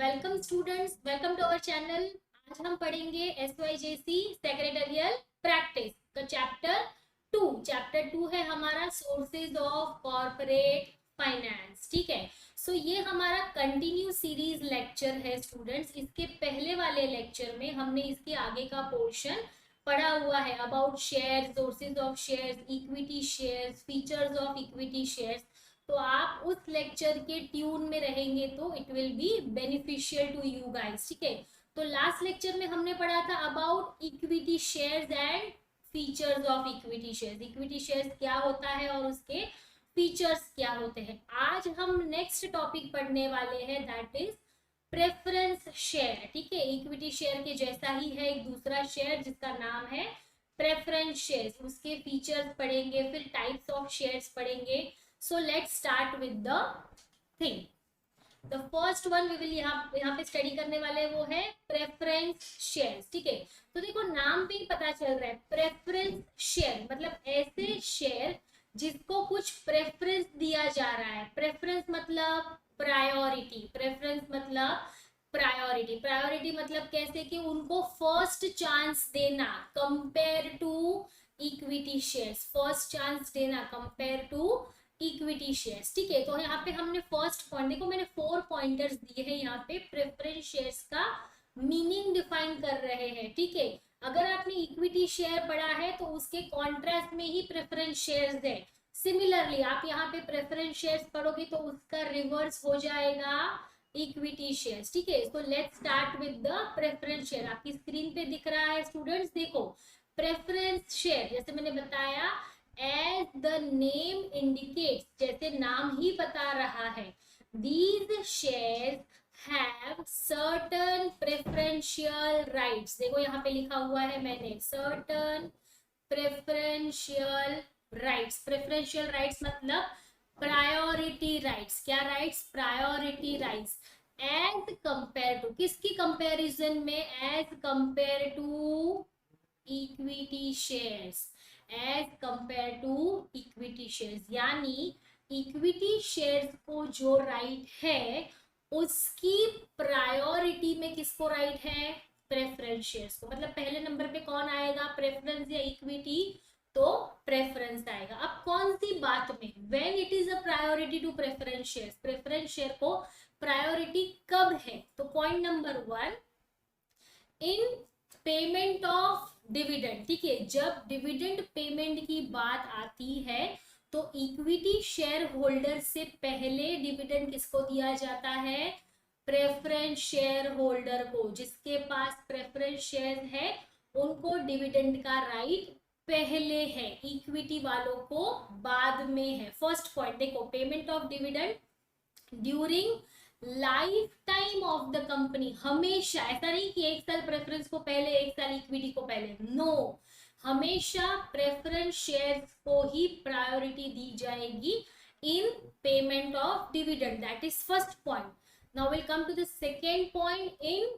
Welcome students, welcome to our channel. आज हम पढ़ेंगे SYJC सेक्रेटरियल प्रैक्टिस का चैप्टर 2 है हमारा सोर्सेज ऑफ कॉर्पोरेट फाइनेंस। ठीक है, सो ये हमारा कंटिन्यू सीरीज लेक्चर है स्टूडेंट्स। इसके पहले वाले लेक्चर में हमने इसके आगे का पोर्शन पढ़ा हुआ है about share, sources of shares, equity shares, features of equity shares. तो आप उस लेक्चर के ट्यून में रहेंगे तो it will be beneficial to you guys. ठीक है, तो लास्ट लेक्चर में हमने पढ़ा था about equity shares and features of equity shares. Equity shares क्या होता है और उसके फीचर्स क्या होते हैं। आज हम नेक्स्ट टॉपिक पढ़ने वाले हैं, दैट इज प्रेफरेंस शेयर। ठीक है, इक्विटी शेयर के जैसा ही है एक दूसरा शेयर जिसका नाम है प्रेफरेंस शेयर्स। उसके फीचर्स पढ़ेंगे, फिर टाइप्स ऑफ शेयर्स पढ़ेंगे। So let's start with the thing. The first one we will यहाँ पे स्टडी करने वाले वो है प्रेफरेंस शेयर्स। ठीक है, तो देखो नाम पे ही पता चल रहा है प्रेफरेंस शेयर मतलब ऐसे शेयर जिसको कुछ प्रेफरेंस दिया जा रहा है। प्रेफरेंस मतलब प्रायोरिटी, प्रेफरेंस मतलब प्रायोरिटी, प्रायोरिटी मतलब कैसे कि उनको फर्स्ट चांस देना compare to equity shares, first chance देना कंपेयर टू इक्विटी शेयर्स। ठीक है, तो यहाँ पे हमने फर्स्ट पॉइंट, देखो मैंने 4 पॉइंटर्स दिए हैं यहाँ पे प्रेफरेंस शेयर्स का मीनिंग डिफाइन कर रहे हैं। ठीक है, अगर आपने इक्विटी शेयर पढ़ा है तो उसके कॉन्ट्रास्ट में ही प्रेफरेंस शेयर्स है। सिमिलरली आप यहाँ पे प्रेफरेंस शेयर्स पढ़ोगे तो उसका रिवर्स हो जाएगा इक्विटी शेयर्स। ठीक है, so let's start with the preference share. आपकी स्क्रीन पे दिख रहा है स्टूडेंट्स, देखो प्रेफरेंस शेयर जैसे मैंने बताया as the name indicates, जैसे नाम ही बता रहा है, these shares have certain preferential rights। देखो यहाँ पे लिखा हुआ है मैंने certain preferential rights। preferential rights मतलब priority rights। क्या rights? priority rights as compare to, किसकी कंपैरिजन में? as compare to equity shares, as compare to equity shares. यानी इक्विटी शेयर्स को जो राइट है उसकी प्रायोरिटी में किसको राइट है? प्रेफरेंस शेयर्स को। मतलब पहले नंबर पे कौन आएगा? प्रेफरेंस या इक्विटी? तो प्रेफरेंस आएगा। अब कौन सी बात में? When it is a priority to preference shares, preference share को प्रायोरिटी कब है? तो point number 1, in payment of dividend. ठीक है, जब डिविडेंड पेमेंट की बात आती है तो इक्विटी शेयर होल्डर से पहले डिविडेंड किसको दिया जाता है? प्रेफरेंस शेयर होल्डर को। जिसके पास प्रेफरेंस शेयर है उनको डिविडेंड का राइट पहले है, इक्विटी वालों को बाद में है। फर्स्ट पॉइंट देखो, payment of dividend during life time of the company. हमेशा ऐसा नहीं कि एक साल प्रेफरेंस को पहले एक साल इक्विटी को पहले, नो, हमेशा प्रेफरेंस शेयर्स को ही प्रायोरिटी दी जाएगी in payment of dividend. That is first point. Now will come to the second point, in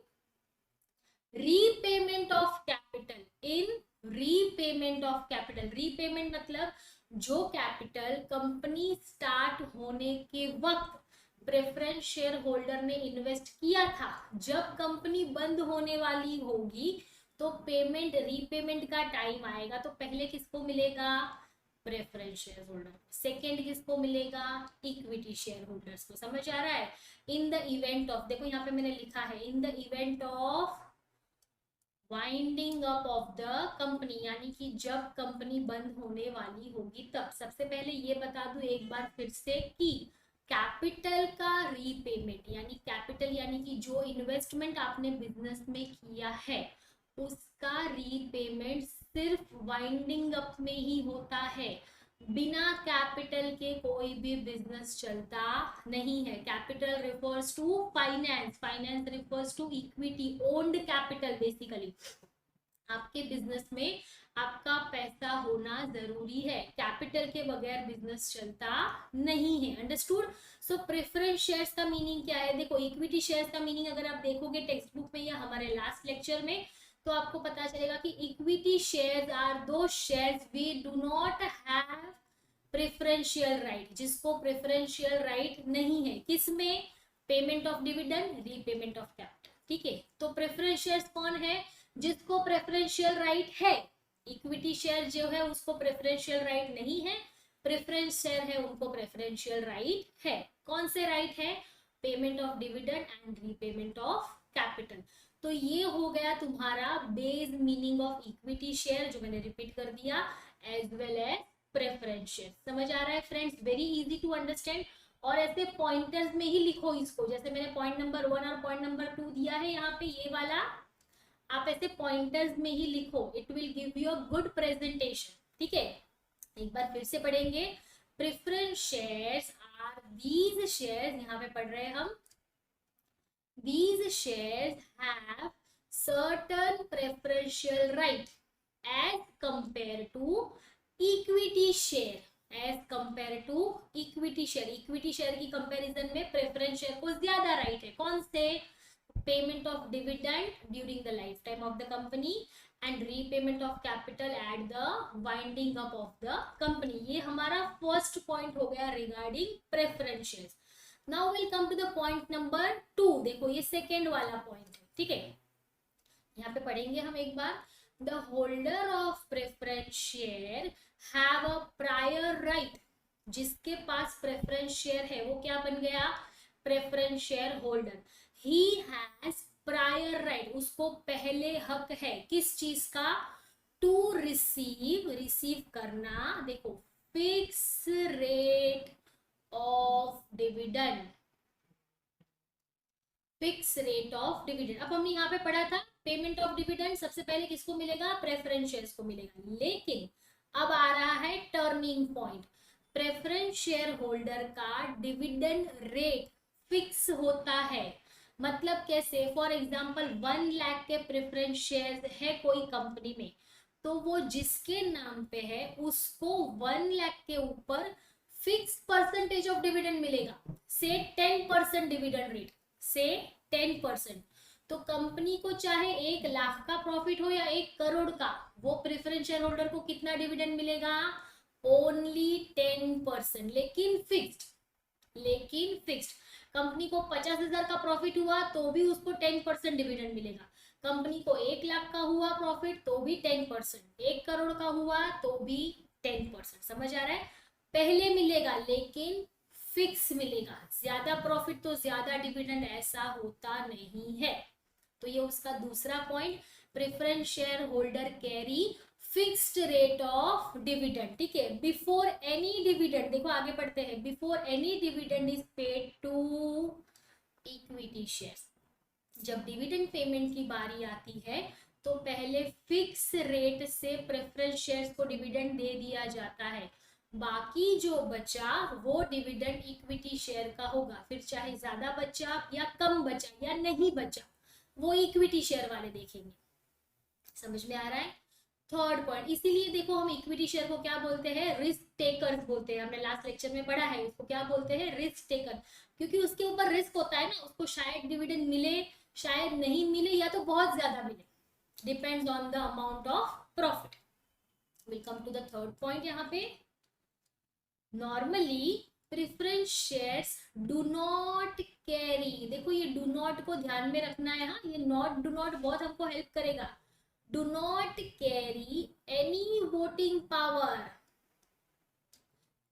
repayment of capital. In repayment of capital, repayment मतलब जो कैपिटल कंपनी स्टार्ट होने के वक्त preference share holder ने invest किया था, जब company बंद होने वाली होगी तो पेमेंट, रीपेमेंट का टाइम आएगा तो पहले किसको मिलेगा? Preference share holder. सेकेंड किसको मिलेगा? इक्विटी शेयर होल्डर्स को। समझ आ रहा है? इन द इवेंट ऑफ, देखो यहाँ पे मैंने लिखा है in the event of winding up of the company, यानी कि जब कंपनी बंद होने वाली होगी तब। सबसे पहले ये बता दूं एक बार फिर से कि कैपिटल का रीपेमेंट, यानी कैपिटल यानी कि जो इन्वेस्टमेंट आपने बिजनेस में किया है उसका रीपेमेंट सिर्फ वाइंडिंग अप में ही होता है। बिना कैपिटल के कोई भी बिजनेस चलता नहीं है। Capital refers to finance, finance refers to equity, owned capital basically. आपके बिजनेस में आपका पैसा होना जरूरी है, कैपिटल के बगैर बिजनेस चलता नहीं है। अंडरस्टूड? सो प्रेफरेंस शेयर्स का मीनिंग क्या है? देखो इक्विटी शेयर्स का मीनिंग अगर आप देखोगे टेक्स्ट बुक में या हमारे लास्ट लेक्चर में, तो आपको पता चलेगा कि equity shares are those shares we do not have preferential right, जिसको प्रेफरेंशियल राइट नहीं है। किसमें? Payment of dividend, repayment of capital. ठीक है, तो प्रेफरेंस शेयर्स कौन है? जिसको प्रेफरेंशियल राइट है। इक्विटी शेयर जो है उसको प्रेफरेंशियल राइट नहीं है, प्रेफरेंस शेयर है उनको प्रेफरेंशियल राइट है। कौन से राइट है? Payment of dividend and repayment of capital. तो ये हो गया तुम्हारा base meaning of equity share, जो मैंने रिपीट कर दिया, as well as preference share. समझ आ रहा है friends? Very easy to understand. और ऐसे पॉइंटर्स में ही लिखो इसको, जैसे मैंने पॉइंट नंबर 1 और पॉइंट नंबर 2 दिया है यहाँ पे, ये वाला आप ऐसे पॉइंटर्स में ही लिखो, it will give you a good presentation. ठीक है, एक बार फिर से पढ़ेंगे। Preference shares are these shares, यहाँ पे पढ़ रहे हैं हम, these shares have certain preferential right as compared to equity share, as compared to equity share। equity share की कंपैरिजन में प्रेफरेंस शेयर को ज्यादा राइट है। कौन से? Payment of dividend during the life time of the company and repayment of capital at the winding up of the company. ये हमारा first point हो गया regarding preference shares. Now will come to the point number 2। देखो ये second वाला point है। ठीक है, यहाँ पे पढ़ेंगे हम एक बार। The holder of preference share have a prior right. जिसके पास प्रेफरेंस शेयर है वो क्या बन गया? Preference share holder. He has prior right, उसको पहले हक है किस चीज का? टू रिसीव, रिसीव करना। देखो fix rate of dividend, fix rate of dividend. अब हमने यहाँ पे पढ़ा था पेमेंट ऑफ डिविडेंड सबसे पहले किसको मिलेगा? प्रेफरेंस शेयर्स को मिलेगा। लेकिन अब आ रहा है turning point. Preference share holder का डिविडेंड रेट फिक्स होता है। मतलब कैसे? फॉर एग्जांपल 1 लाख के प्रेफरेंस शेयर्स है कोई कंपनी में, तो वो जिसके नाम पे है उसको 1 लाख के ऊपर फिक्स परसेंटेज ऑफ डिविडेंड मिलेगा, से 10% डिविडेंड रेट, से 10%। तो कंपनी को चाहे 1 लाख का प्रॉफिट हो या 1 करोड़ का, वो प्रेफरेंस शेयर होल्डर को कितना डिविडेंड मिलेगा? ओनली 10%, लेकिन फिक्स्ड, लेकिन फिक्स्ड। कंपनी को 50,000 का प्रॉफिट हुआ तो भी उसको 10% डिविडेंड मिलेगा। कंपनी को 1 लाख का हुआ प्रॉफिट तो भी 10%, 1 करोड़ का हुआ तो भी 10%। समझ आ रहा है? पहले मिलेगा लेकिन फिक्स मिलेगा। ज्यादा प्रॉफिट तो ज्यादा डिविडेंड, ऐसा होता नहीं है। तो ये उसका दूसरा point, preference share holder carry fixed rate of dividend. ठीक है, बिफोर एनी डिविडेंड, देखो आगे पढ़ते हैं, before any dividend is paid to equity shares. जब डिविडेंड पेमेंट की बारी आती है तो पहले फिक्स रेट से प्रेफरेंस शेयर्स को डिविडेंड दे दिया जाता है। बाकी जो बचा वो डिविडेंड इक्विटी शेयर का होगा। फिर चाहे ज्यादा बचा या कम बचा या नहीं बचा, वो इक्विटी शेयर वाले देखेंगे। समझ में आ रहा है? थर्ड पॉइंट, इसीलिए देखो हम इक्विटी शेयर को क्या बोलते हैं? रिस्क टेकर बोलते हैं। हमने लास्ट लेक्चर में पढ़ा है उसको क्या बोलते हैं? Risk taker. क्योंकि उसके ऊपर रिस्क होता है ना, उसको शायद डिविडेंड मिले, शायद नहीं मिले, या तो बहुत ज्यादा मिले, depends on the amount of profit. Will come to the third point. यहाँ पे normally preference shares do not carry, देखो ये डू नॉट को ध्यान में रखना है। हाँ, ये नॉट डू नॉट बहुत हमको हेल्प करेगा। Do not carry any voting power.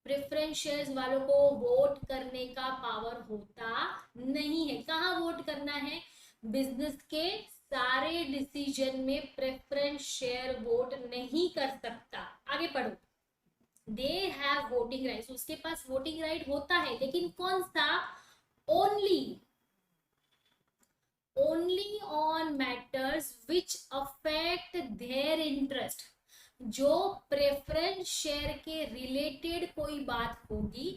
Preference shares वालों को वोट करने का पावर होता नहीं है। कहाँ वोट करना है? बिजनेस के सारे डिसीजन में प्रेफरेंस शेयर वोट नहीं कर सकता। आगे पढ़ो। दे हैव वोटिंग राइट, उसके पास वोटिंग राइट होता है, लेकिन कौन सा? Only, only on matters which affect their interest. जो प्रेफरेंस शेयर के रिलेटेड कोई बात होगी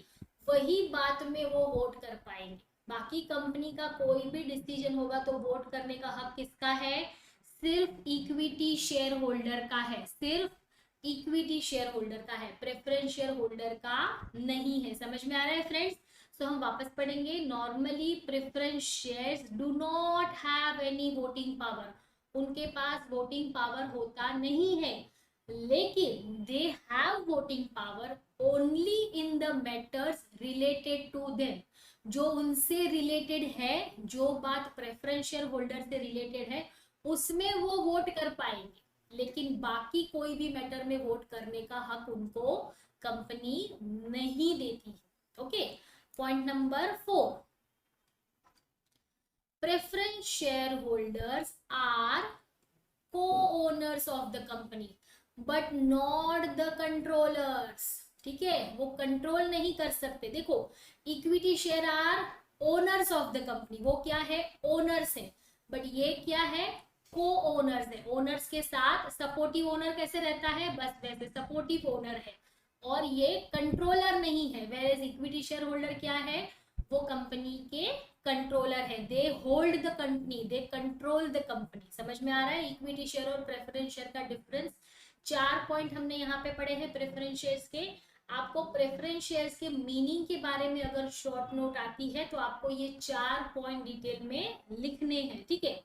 वही बात में वो वोट कर पाएंगे। बाकी कंपनी का कोई भी डिसीजन होगा तो वोट करने का हक किसका है? सिर्फ इक्विटी शेयर होल्डर का है, सिर्फ इक्विटी शेयर होल्डर का है, प्रेफरेंस शेयर होल्डर का नहीं है। समझ में आ रहा है फ्रेंड्स? सो हम वापस पढ़ेंगे। Normally preference shares do not have any voting power, उनके पास वोटिंग पावर होता नहीं है, लेकिन they have voting power only in the matters related to them, जो उनसे रिलेटेड है, जो बात प्रेफरेंस शेयर होल्डर से रिलेटेड है उसमें वो वोट कर पाएंगे, लेकिन बाकी कोई भी मैटर में वोट करने का हक उनको कंपनी नहीं देती है। Okay, point number 4, preference share holders are co-owners of the company but not the controllers। ठीक है, वो कंट्रोल नहीं कर सकते। देखो, equity share are owners of the company, वो क्या है, ओनर्स है, बट ये क्या है, को ओनर्स है। ओनर्स के साथ सपोर्टिव ओनर कैसे रहता है, बस वैसे सपोर्टिव ओनर है, और ये कंट्रोलर नहीं है। Whereas equity share holder क्या है, वो कंपनी के कंट्रोलर है, they hold the company, they control the company. समझ में आ रहा है इक्विटी शेयर और प्रेफरेंस शेयर का डिफरेंस? 4 पॉइंट हमने यहाँ पे पढ़े हैं प्रेफरेंस शेयर्स के। आपको प्रेफरेंस शेयर्स के मीनिंग के बारे में अगर शॉर्ट नोट आती है तो आपको ये 4 पॉइंट डिटेल में लिखने हैं, ठीक है।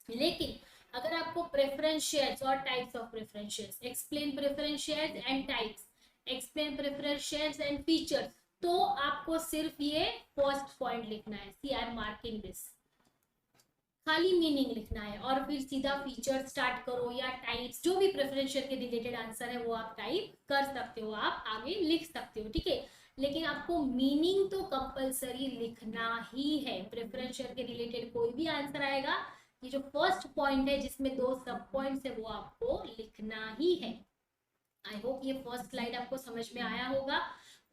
लेकिन अगर आपको प्रेफरेंस शेयर्स और types of preference shares, explain preference shares and types, explain preference shares and features, तो आपको सिर्फ ये फर्स्ट पॉइंट लिखना है, सी आई एम मार्किंग दिस, खाली मीनिंग लिखना है, और फिर सीधा फीचर स्टार्ट करो या टाइप्स, जो भी प्रेफरेंस शेयर के रिलेटेड आंसर है वो आप टाइप कर सकते हो, आप आगे लिख सकते हो, ठीक है। लेकिन आपको मीनिंग तो कंपलसरी लिखना ही है। प्रेफरेंस शेयर के रिलेटेड कोई भी आंसर आएगा, ये जो फर्स्ट पॉइंट है जिसमें 2 सब पॉइंट्स है वो आपको लिखना ही है। आई होप ये फर्स्ट स्लाइड आपको समझ में आया होगा।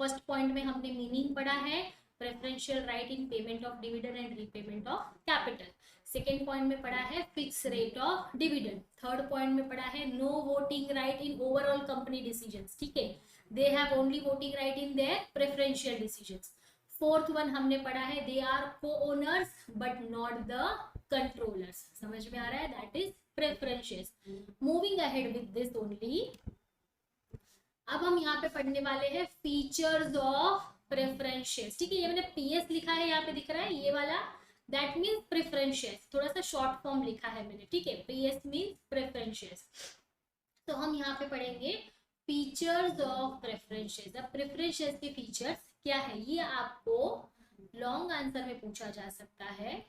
फर्स्ट पॉइंट में हमने मीनिंग पढ़ा है, preferential right in payment of dividend and repayment of capital. Second point में पढ़ा है fix rate of dividend. Third point में पढ़ा है no voting right in overall company decisions, ठीक है, they have only voting right in their preferential decisions. Fourth one हमने पढ़ा है they are co-owners but not the controllers. समझ में आ रहा है, that is preferentials. Moving ahead with this only, अब हम यहाँ पे पढ़ने वाले हैं फीचर्स ऑफ प्रेफरेंस शेयर्स, ठीक है। ये मैंने पीएस लिखा है, यहाँ पे दिख रहा है ये वाला, दैट मीन्स प्रेफरेंस शेयर्स, थोड़ा सा शॉर्ट फॉर्म लिखा है मैंने, ठीक है, पीएस मीन्स प्रेफरेंस शेयर्स। तो हम यहाँ पे पढ़ेंगे फीचर्स ऑफ प्रेफरेंस शेयर्स। अब प्रेफरेंस शेयर्स के फीचर्स क्या है, ये आपको लॉन्ग आंसर में पूछा जा सकता है,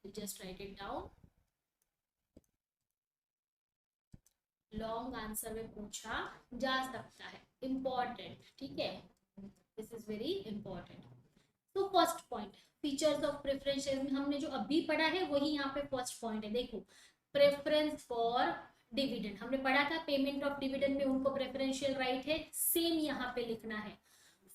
just right it down, long answer में पूछा जा सकता है, इंपॉर्टेंट, ठीक है, दिस इज वेरी इंपॉर्टेंट। तो first point features of preference shares में हमने जो अभी पढ़ा है वही यहाँ पे फर्स्ट पॉइंट है। देखो, प्रेफरेंस फॉर डिविडेंड हमने पढ़ा था, पेमेंट ऑफ डिविडेंड में उनको प्रेफरेंशियल राइट है, सेम यहाँ पे लिखना है।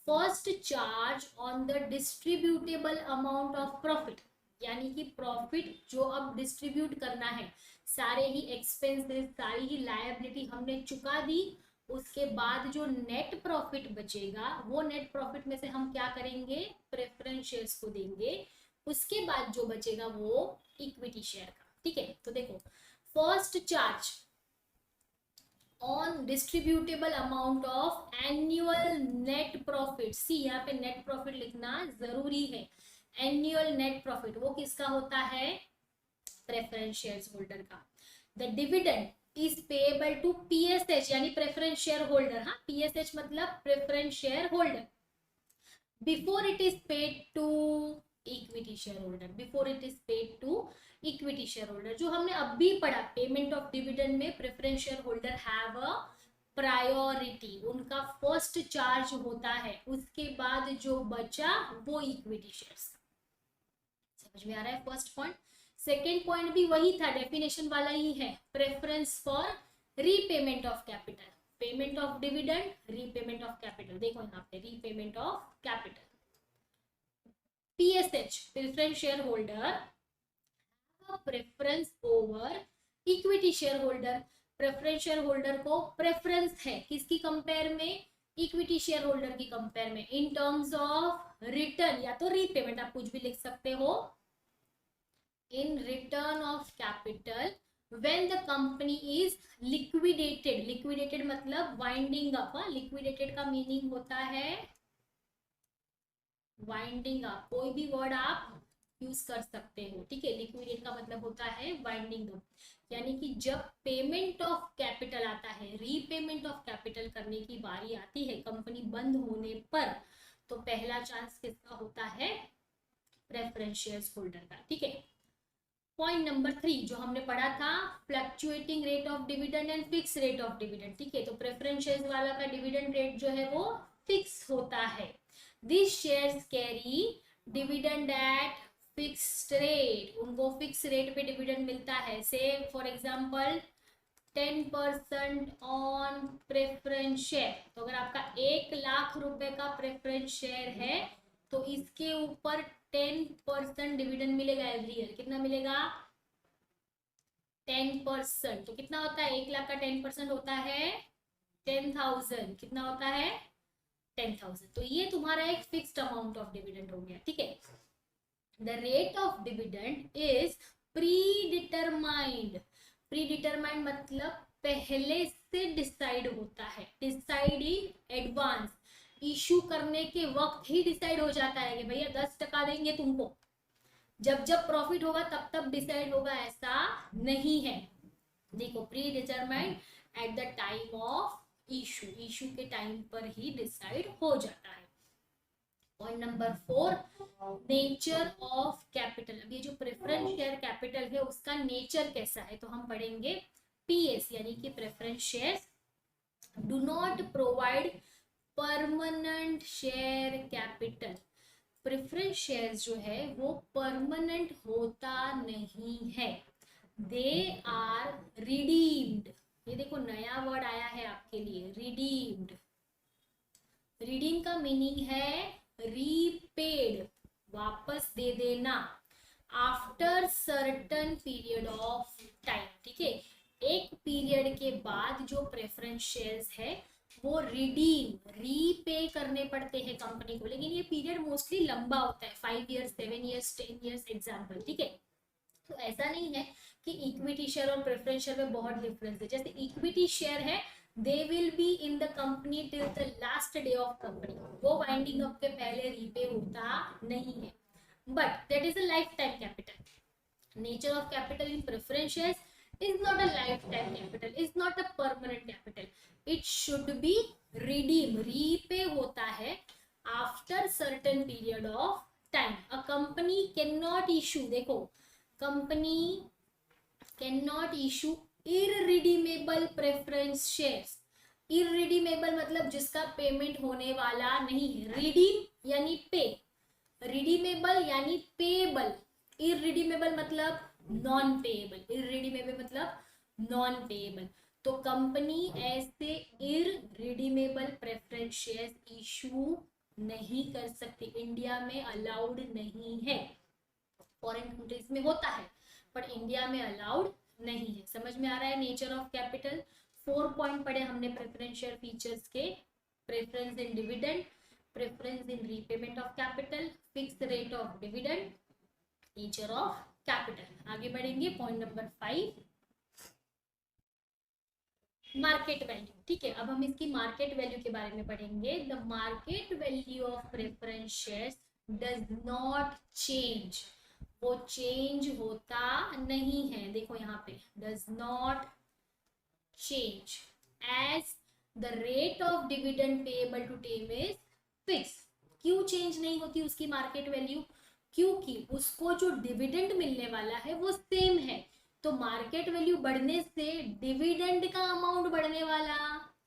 First charge on the distributable amount of profit, यानी कि प्रॉफिट जो अब डिस्ट्रीब्यूट करना है, सारे ही एक्सपेंसेस, सारी ही लायबिलिटी हमने चुका दी, उसके बाद जो नेट प्रॉफिट बचेगा वो नेट प्रॉफिट में से हम क्या करेंगे, प्रेफरेंस शेयर्स को देंगे, उसके बाद जो बचेगा वो इक्विटी शेयर का, ठीक है। तो देखो, first charge on distributable amount of annual net profit, see यहाँ पे नेट प्रॉफिट लिखना जरूरी है। एनुअल नेट प्रॉफिट वो किसका होता है, प्रेफरेंस शेयर्स होल्डर का। The dividend is payable to PSH, यानी प्रेफरेंस शेयर होल्डर, हाँ, पीएसएच मतलब preference share holder, before it is paid to equity share holder, before it is paid to equity share holder. जो हमने अभी पढ़ा, payment of dividend में preference share holder have a priority, उनका first charge होता है, उसके बाद जो बचा वो इक्विटी शेयर्स। समझ में आ रहा है फर्स्ट पॉइंट। सेकेंड पॉइंट भी वही था, डेफिनेशन वाला ही है, preference for repayment of capital, payment of dividend, repayment of capital. देखो यहाँ पे repayment of capital, PSH preference share holder preference over equity share holder. Preference share holder को प्रेफरेंस है किसकी कंपेयर में, इक्विटी शेयर होल्डर की compare में, in terms of return या तो रीपेमेंट, आप कुछ भी लिख सकते हो, in return of capital when the company is liquidated, liquidated मतलब वाइंडिंग अप, लिक्विडेटेड का मीनिंग होता है वाइंडिंग अप, कोई भी वर्ड आप यूज कर सकते हो, ठीक है। लिक्विडेट का मतलब होता है वाइंडिंग अप, यानी कि जब पेमेंट ऑफ कैपिटल आता है, रीपेमेंट ऑफ कैपिटल करने की बारी आती है कंपनी बंद होने पर, तो पहला चांस किसका होता है, प्रेफरेंस शेयर्स होल्डर का, ठीक है। पॉइंट नंबर 3 जो हमने पढ़ा था, fluctuating rate of dividend and fix rate of dividend, ठीक है। तो प्रेफरेंस शेयर्स वाला का डिविडेंड रेट जो है वो फिक्स होता है। This shares carry dividend at fixed rate, उनको फिक्स रेट पे डिविडेंड मिलता है। Say for example 10% on preference share, तो अगर आपका 1 लाख रुपए का प्रेफरेंस शेयर है तो इसके ऊपर 10% डिविडेंड मिलेगा एवरी ईयर। कितना मिलेगा, 10%। तो कितना होता है, 1 लाख का 10% होता है 10,000। कितना होता है, 10,000। तो ये तुम्हारा एक फिक्स्ड अमाउंट ऑफ डिविडेंड हो गया, ठीक है। The rate of dividend is pre determined, pre determined मतलब पहले से डिसाइड होता है, डिसाइड इन एडवांस, इशू करने के वक्त ही डिसाइड हो जाता है कि भैया 10% देंगे तुमको, जब जब प्रॉफिट होगा तब तब डिसाइड होगा, ऐसा नहीं है। देखो, pre determined at the time of issue, issue के टाइम पर ही डिसाइड हो जाता है। Point number 4, nature of capital. अब ये जो प्रेफरेंस शेयर कैपिटल है उसका नेचर कैसा है, तो हम पढ़ेंगे पीएस यानी कि preference shares do not provide permanent share capital. Preference shares जो है वो परमानेंट होता नहीं है, दे आर रिडीम्ड। ये देखो नया वर्ड आया है आपके लिए, रिडीम्ड। रिडीम का मीनिंग है रीपेड, वापस दे देना, after certain period of time, ठीक है। एक पीरियड के बाद जो प्रेफरेंस शेयर्स है वो रिडीम, रीपे करने पड़ते हैं कंपनी को, लेकिन ये पीरियड मोस्टली लंबा होता है, 5 ईयर्स, 7 ईयर्स, 10 ईयर्स एग्जाम्पल, ठीक है। तो ऐसा नहीं है कि इक्विटी शेयर और प्रेफरेंस शेयर में बहुत डिफरेंस है। जैसे इक्विटी शेयर है, they will be in the company till the last day of company, वो वाइंडिंग अप के पहले रीपे होता नहीं है, but that is a life time capital. Nature of capital in preference shares is not a lifetime capital, is not a permanent capital, it should be redeem, repay होता है after certain period of time। a company cannot issue, देखो company cannot issue irredeemable preference shares। irredeemable मतलब जिसका payment होने वाला नहीं है, redeem यानी पे, redeemable यानी पेएबल, irredeemable मतलब नॉन पेएबल, इररिडीमेबल मतलब नॉन पेएबल। तो कंपनी ऐसे इररिडीमेबल प्रेफरेंस शेयर्स इशू नहीं कर सकती, इंडिया में अलाउड नहीं है। फॉरेन कंट्रीज में होता है पर इंडिया में अलाउड नहीं है। समझ में आ रहा है नेचर ऑफ कैपिटल। 4 पॉइंट पढ़े हमने प्रेफरेंस शेयर फीचर्स के, preference in dividend, preference in repayment of capital, fix rate of dividend, nature of capital. आगे बढ़ेंगे पॉइंट नंबर 5, मार्केट वैल्यू, ठीक है। अब हम इसकी मार्केट वैल्यू के बारे में पढ़ेंगे। The market value of preference shares does not change, वो चेंज होता नहीं है, देखो यहाँ पे does not change as the rate of dividend payable to them is fix. क्यों चेंज नहीं होती उसकी मार्केट वैल्यू, क्योंकि उसको जो डिविडेंड मिलने वाला है वो सेम है। तो मार्केट वैल्यू बढ़ने से डिविडेंड का अमाउंट बढ़ने वाला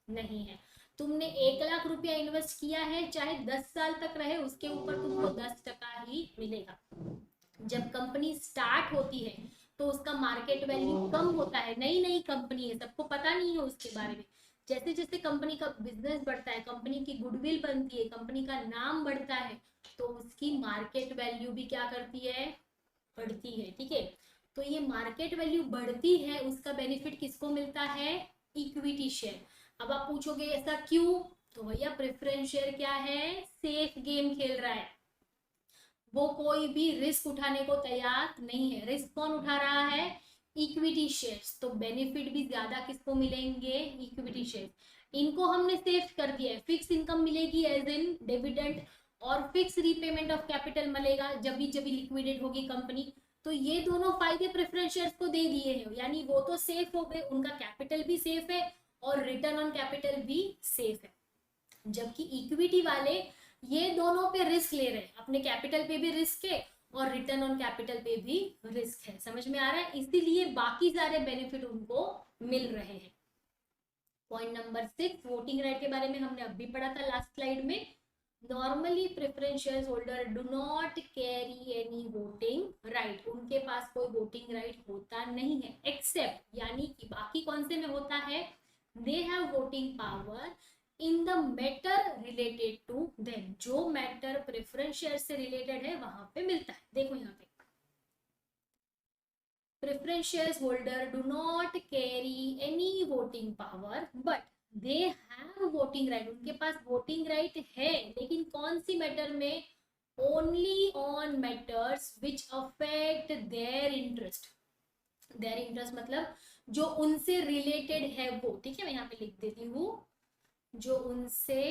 नहीं है। तुमने 1 लाख रुपया इन्वेस्ट किया है, चाहे 10 साल तक रहे, उसके ऊपर तुमको 10% ही मिलेगा। जब कंपनी स्टार्ट होती है तो उसका मार्केट वैल्यू कम होता है, नई नई कंपनी है, सबको पता नहीं है उसके बारे में। जैसे जैसे कंपनी का बिजनेस बढ़ता है, कंपनी की गुडविल बनती है, कंपनी का नाम बढ़ता है, तो उसकी मार्केट वैल्यू भी क्या करती है, बढ़ती है, ठीक है। तो ये मार्केट वैल्यू बढ़ती है, उसका बेनिफिट किसको मिलता है, इक्विटी शेयर। अब आप पूछोगे ऐसा क्यों, तो भैया प्रेफरेंस शेयर क्या है, सेफ गेम खेल रहा है, वो कोई भी रिस्क उठाने को तैयार नहीं है। रिस्क कौन उठा रहा है, इक्विटी शेयर्स, तो बेनिफिट भी ज्यादा किसको मिलेंगे, इक्विटी शेयर्स। इनको हमने सेव कर दिया है, फिक्स इनकम मिलेगी एज इन डिविडेंड, और फिक्स रीपेमेंट ऑफ कैपिटल मिलेगा जब भी लिक्विडेट होगी कंपनी। तो ये दोनों फायदे प्रेफरेंस शेयर्स को दे दिए हैं, यानी वो तो सेफ हो गए, उनका कैपिटल भी सेफ है और रिटर्न ऑन कैपिटल भी सेफ है। जबकि इक्विटी वाले ये दोनों पे रिस्क ले रहे हैं, अपने कैपिटल पे भी रिस्क है और रिटर्न ऑन कैपिटल पे भी रिस्क है। समझ में आ रहा है, इसीलिए बाकी सारे बेनिफिट उनको मिल रहे हैं। पॉइंट नंबर 6, वोटिंग राइट के बारे में हमने अभी पढ़ा था लास्ट स्लाइड में। Normally preference share holder do not carry any voting right, उनके पास कोई वोटिंग राइट होता नहीं है, एक्सेप्ट यानी कि बाकी कौन से में होता है, they have voting power in the matter related to them, जो मैटर प्रेफरेंस शेयर से रिलेटेड है वहां पे मिलता है। देखो यहाँ पे preference share holder do not carry any voting power but they have voting right, उनके पास वोटिंग राइट है, लेकिन कौन सी मैटर में, only on matters which affect their interest. Their interest मतलब जो उनसे रिलेटेड है वो, ठीक है, मैं यहाँ पे लिख देती हूँ, जो उनसे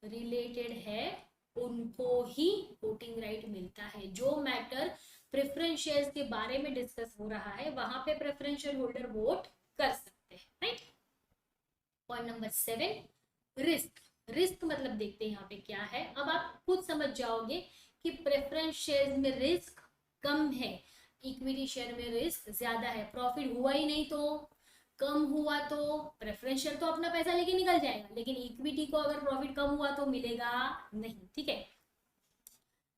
रिलेटेड है उनको ही वोटिंग राइट मिलता है। जो मैटर प्रेफरेंस शेयर्स के बारे में डिस्कस हो रहा है वहां पे प्रेफरेंस शेयर होल्डर वोट कर सकते हैं, right. Point number 7, risk. Risk मतलब देखते हैं यहाँ पे क्या है, अब आप खुद समझ जाओगे कि प्रेफरेंस शेयर्स में रिस्क कम है, इक्विटी शेयर में रिस्क ज्यादा है। प्रॉफिट हुआ ही नहीं तो, कम हुआ तो प्रेफरेंस शेयर तो अपना पैसा लेके निकल जाएगा, लेकिन इक्विटी को अगर प्रॉफिट कम हुआ तो मिलेगा नहीं, ठीक है।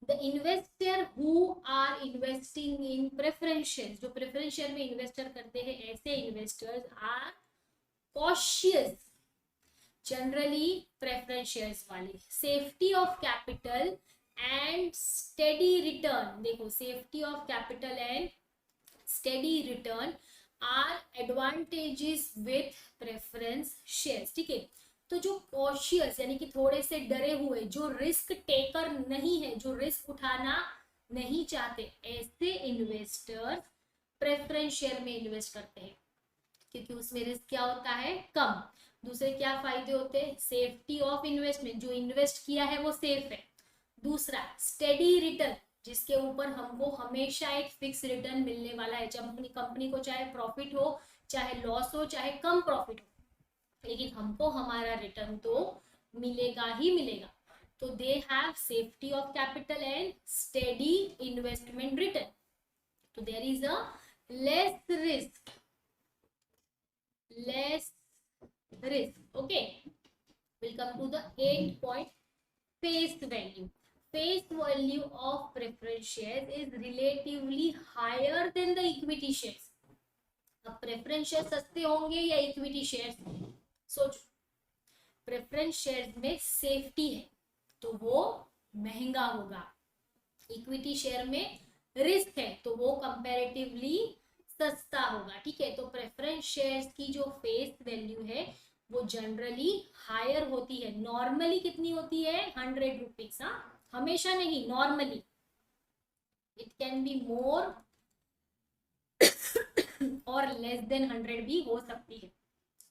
The investor who are investing in preference share, जो प्रेफरेंस शेयर में इन्वेस्टर करते हैं ऐसे investors are cautious, generally preference shares वाले, safety of capital and steady return. देखो safety of capital and steady return are advantages with preference shares, ठीक है। तो जो कॉशियस यानी कि थोड़े से डरे हुए, जो रिस्क टेकर नहीं है, जो रिस्क उठाना नहीं चाहते, ऐसे इन्वेस्टर्स प्रेफरेंस शेयर में इन्वेस्ट करते हैं, क्योंकि उसमें रिस्क क्या होता है, कम। दूसरे क्या फायदे होते हैं, सेफ्टी ऑफ इन्वेस्टमेंट, जो इन्वेस्ट किया है वो सेफ है। दूसरा स्टेडी रिटर्न, जिसके ऊपर हमको हमेशा एक फिक्स रिटर्न मिलने वाला है, जब अपनी कंपनी को चाहे प्रॉफिट हो चाहे लॉस हो चाहे कम प्रॉफिट हो, लेकिन हमको हमारा रिटर्न तो मिलेगा ही मिलेगा। तो they have safety of capital and steady investment return, तो there is a less risk, less risk. Okay, we'll come to the 8th point, face value. Face value of preference shares is relatively higher than the equity shares. अब preference share सस्ते होंगे या equity shares, सोचो। Preference shares में safety है तो वो महंगा होगा, इक्विटी शेयर में रिस्क है तो वो कंपैरेटिवली सस्ता होगा, ठीक है। तो प्रेफरेंस शेयर्स की जो फेस वैल्यू है वो जनरली हायर होती है। नॉर्मली कितनी होती है, 100 रुपीज, हमेशा नहीं, normally it can be more और लेस देन 100 भी हो सकती है,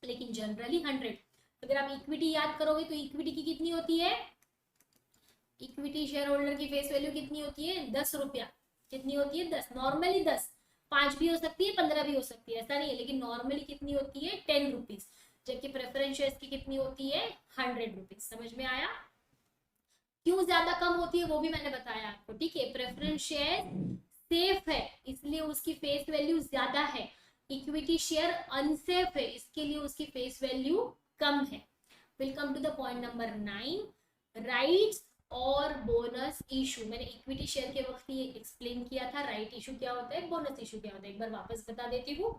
लेकिन जनरली 100। अगर आप इक्विटी याद करोगे तो इक्विटी की कितनी होती है, इक्विटी शेयर होल्डर की फेस वैल्यू कितनी होती है, 10 रुपया। कितनी होती है, 10, नॉर्मली 10, 5 भी हो सकती है 15 भी हो सकती है, ऐसा नहीं है, लेकिन नॉर्मली कितनी होती है, 10 रुपीज। जबकि प्रेफरेंस शेयर्स की कितनी होती है, 100 रुपीज। समझ में आया, क्यों ज्यादा कम होती है वो भी मैंने बताया आपको, ठीक है। प्रेफरेंस शेयर सेफ है इसलिए उसकी फेस वैल्यू ज्यादा है, इक्विटी शेयर अनसेफ है इसके लिए उसकी फेस वैल्यू कम है। Will come to the point number 9, rights और बोनस इशू। मैंने इक्विटी शेयर के वक्त ये एक्सप्लेन किया था, राइट इशू क्या होता है, बोनस इशू क्या होता है, एक बार वापस बता देती हूँ।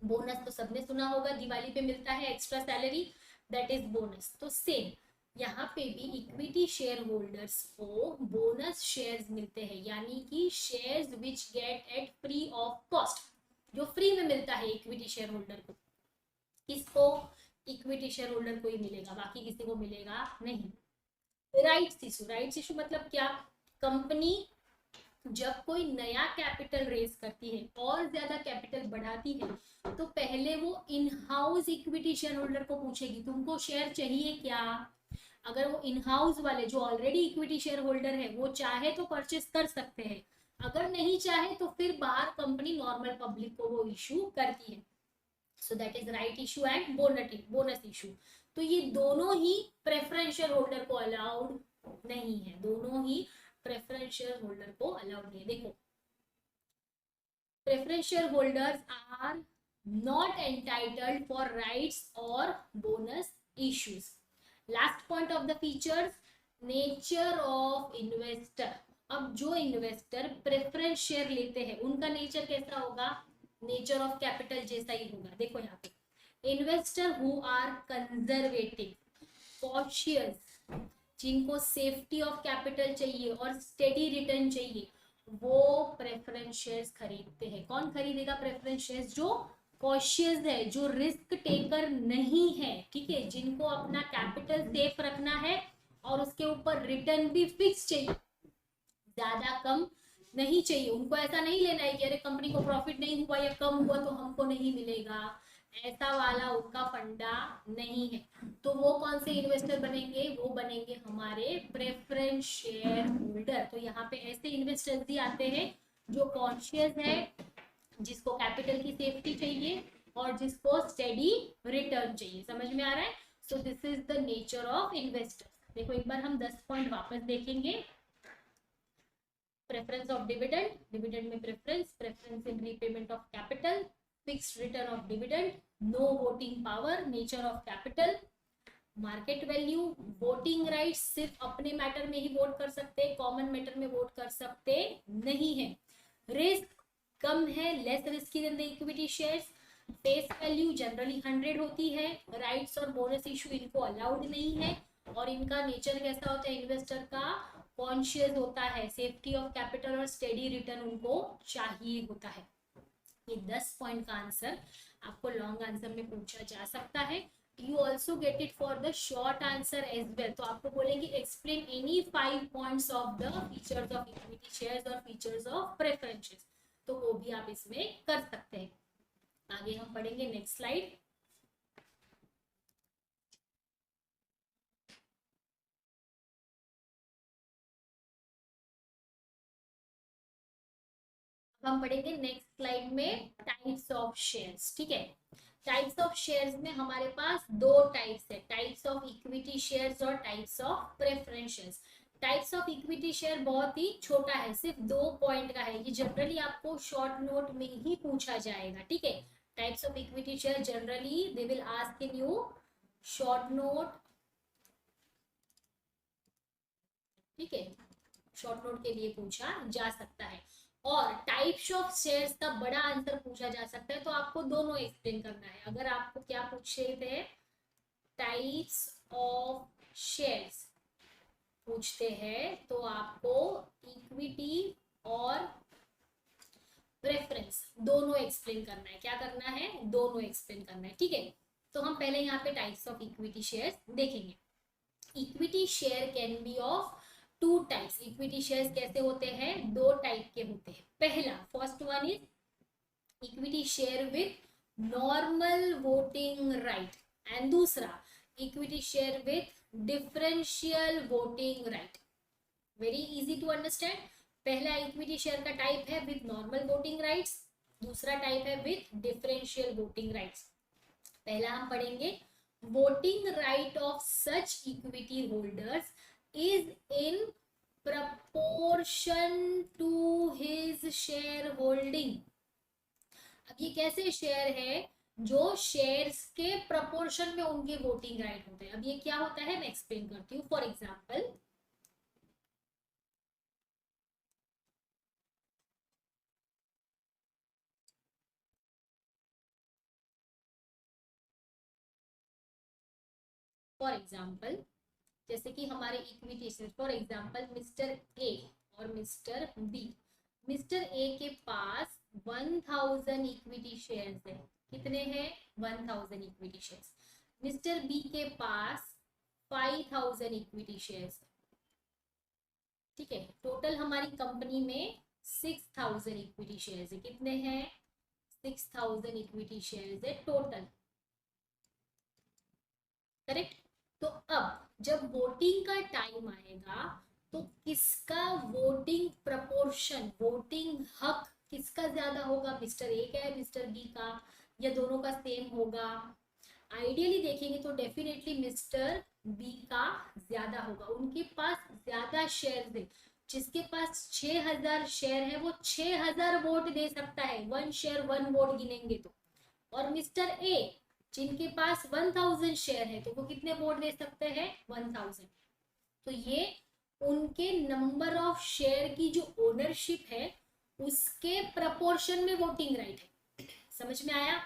बोनस तो सबने सुना होगा, दिवाली पे मिलता है extra salary, that is bonus. तो सेम यहाँ पे भी इक्विटी शेयर होल्डर्स को बोनस शेयर्स मिलते हैं, यानी कि shares which get at free of cost, जो फ्री में मिलता है इक्विटी शेयर होल्डर को। किसको, इक्विटी शेयर होल्डर को ही मिलेगा, बाकी किसी को मिलेगा नहीं। राइट्स इशू, राइट्स इशू मतलब क्या, कंपनी जब कोई नया कैपिटल रेज करती है और ज्यादा कैपिटल बढ़ाती है तो पहले वो in house equity share holder को पूछेगी तुमको शेयर चाहिए क्या। अगर वो इन हाउस वाले जो ऑलरेडी इक्विटी शेयर होल्डर है वो चाहे तो परचेस कर सकते हैं, अगर नहीं चाहे तो फिर बाहर कंपनी नॉर्मल पब्लिक को वो इशू करती है। So that is right issue and bonus issue. तो ये दोनों ही प्रेफरेंस शेयर होल्डर को अलाउड नहीं है, दोनों ही प्रेफरेंस शेयर होल्डर को अलाउड नहीं है। देखो, preference share holders are not entitled for rights और bonus issues. Last point of the features, nature of investor. अब जो इन्वेस्टर प्रेफरेंस शेयर लेते हैं उनका नेचर कैसा होगा, नेचर ऑफ कैपिटल जैसा ही होगा। देखो यहाँ पे investor who are conservative, cautious, जिनको सेफ्टी ऑफ कैपिटल चाहिए और स्टेडी रिटर्न चाहिए, वो प्रेफरेंस शेयर्स खरीदते हैं। कौन खरीदेगा प्रेफरेंस शेयर्स, जो कॉशियस है, जो रिस्क टेकर नहीं है, ठीक है, जिनको अपना कैपिटल सेफ रखना है और उसके ऊपर रिटर्न भी फिक्स चाहिए, ज्यादा कम नहीं चाहिए। उनको ऐसा नहीं लेना है कि अरे कंपनी को प्रॉफिट नहीं हुआ या कम हुआ तो हमको नहीं मिलेगा, ऐसा वाला उनका फंडा नहीं है। तो वो कौन से इन्वेस्टर बनेंगे, वो बनेंगे हमारे प्रेफरेंस शेयर होल्डर। तो यहाँ पे ऐसे इन्वेस्टर्स भी आते हैं जो कॉन्शियस है, जिसको कैपिटल की सेफ्टी चाहिए और जिसको स्टेडी रिटर्न चाहिए। समझ में आ रहा है? So this is the nature of investors. देखो एक बार हम 10 पॉइंट वापस देखेंगे। प्रेफरेंस ऑफ डिविडेंड, डिविडेंड में preference, preference in repayment of capital, fixed return of dividend, no voting power, nature of capital, market value, voting rights, सिर्फ अपने matter में ही वोट कर सकते, कॉमन मैटर में वोट कर सकते नहीं है, रिस्क कम है, less risky than the equity shares, face value generally 100 होती है, राइट्स और बोनस इशू इनको अलाउड नहीं है, और इनका नेचर कैसा होता है, इन्वेस्टर का कॉन्शियस होता है, सेफ्टी ऑफ कैपिटल और स्टेडी रिटर्न उनको चाहिए होता है। ये 10 पॉइंट का आंसर आपको लॉन्ग आंसर में पूछा जा सकता है। You also get it for the short answer as well. तो आपको बोलेंगे explain any 5 points of the features of equity shares और फीचर्स ऑफ प्रेफरेंसेस, तो वो भी आप इसमें कर सकते हैं। आगे हम पढ़ेंगे नेक्स्ट स्लाइड। हम पढ़ेंगे नेक्स्ट स्लाइड में टाइप्स ऑफ शेयर्स। ठीक है, टाइप्स ऑफ शेयर्स में हमारे पास दो टाइप्स है, टाइप्स ऑफ इक्विटी शेयर्स और types of preference shares. Types of equity share बहुत ही छोटा है, सिर्फ 2 पॉइंट का है, ये जनरली आपको शॉर्ट नोट में ही पूछा जाएगा। ठीक है, types of equity share generally they will ask in you short note. ठीक है, शॉर्ट नोट के लिए पूछा जा सकता है। और टाइप्स ऑफ शेयर्स का बड़ा आंसर पूछा जा सकता है, तो आपको दोनों एक्सप्लेन करना है। अगर आपको क्या पूछ रहे थे, टाइप्स ऑफ शेयर्स पूछते हैं तो आपको इक्विटी और प्रेफरेंस दोनों एक्सप्लेन करना है। क्या करना है, दोनों एक्सप्लेन करना है। ठीक है, तो हम पहले यहाँ पे टाइप्स ऑफ इक्विटी शेयर्स देखेंगे। Equity share can be of 2 types. Equity shares कैसे होते हैं, 2 टाइप के होते हैं। पहला, first one is equity share with normal voting right, and दूसरा equity share with differential voting right. Very easy to understand. पहला इक्विटी शेयर का टाइप है विथ नॉर्मल वोटिंग राइट्स, दूसरा टाइप है विथ डिफरेंशियल वोटिंग राइट्स। पहला हम पढ़ेंगे, voting right of such equity holders is in proportion to his shareholding। अब ये कैसे शेयर है, जो शेयर्स के प्रपोर्शन में उनके वोटिंग राइट होते हैं। अब ये क्या होता है मैं एक्सप्लेन करती हूँ। फॉर एग्जाम्पल, जैसे कि हमारे equity share, for example mister A और मिस्टर बी। मिस्टर ए के पास 1000 इक्विटी शेयर्स है। कितने हैं, 1000 इक्विटी शेयर्स। मिस्टर बी के पास 5000 इक्विटी शेयर्स है। ठीक है, टोटल हमारी कंपनी में 6000 इक्विटी शेयर्स है। कितने हैं? 6000 इक्विटी शेयर्स है टोटल, करेक्ट। तो अब जब वोटिंग का टाइम आएगा तो किसका वोटिंग प्रपोर्शन, वोटिंग हक किसका ज्यादा होगा? मिस्टर ए का है, मिस्टर बी का, या दोनों का सेम होगा? आइडियली देखेंगे तो डेफिनेटली मिस्टर बी का ज्यादा होगा, उनके पास ज्यादा शेयर है। जिसके पास 6000 शेयर है वो 6000 वोट दे सकता है, 1 शेयर 1 वोट गिनेंगे तो। और मिस्टर ए जिनके पास 1000 शेयर है तो वो कितने वोट दे सकते हैं? 1000। तो ये उनके नंबर ऑफ शेयर की जो ओनरशिप है उसके प्रपोर्शन में वोटिंग राइट है। समझ में आया?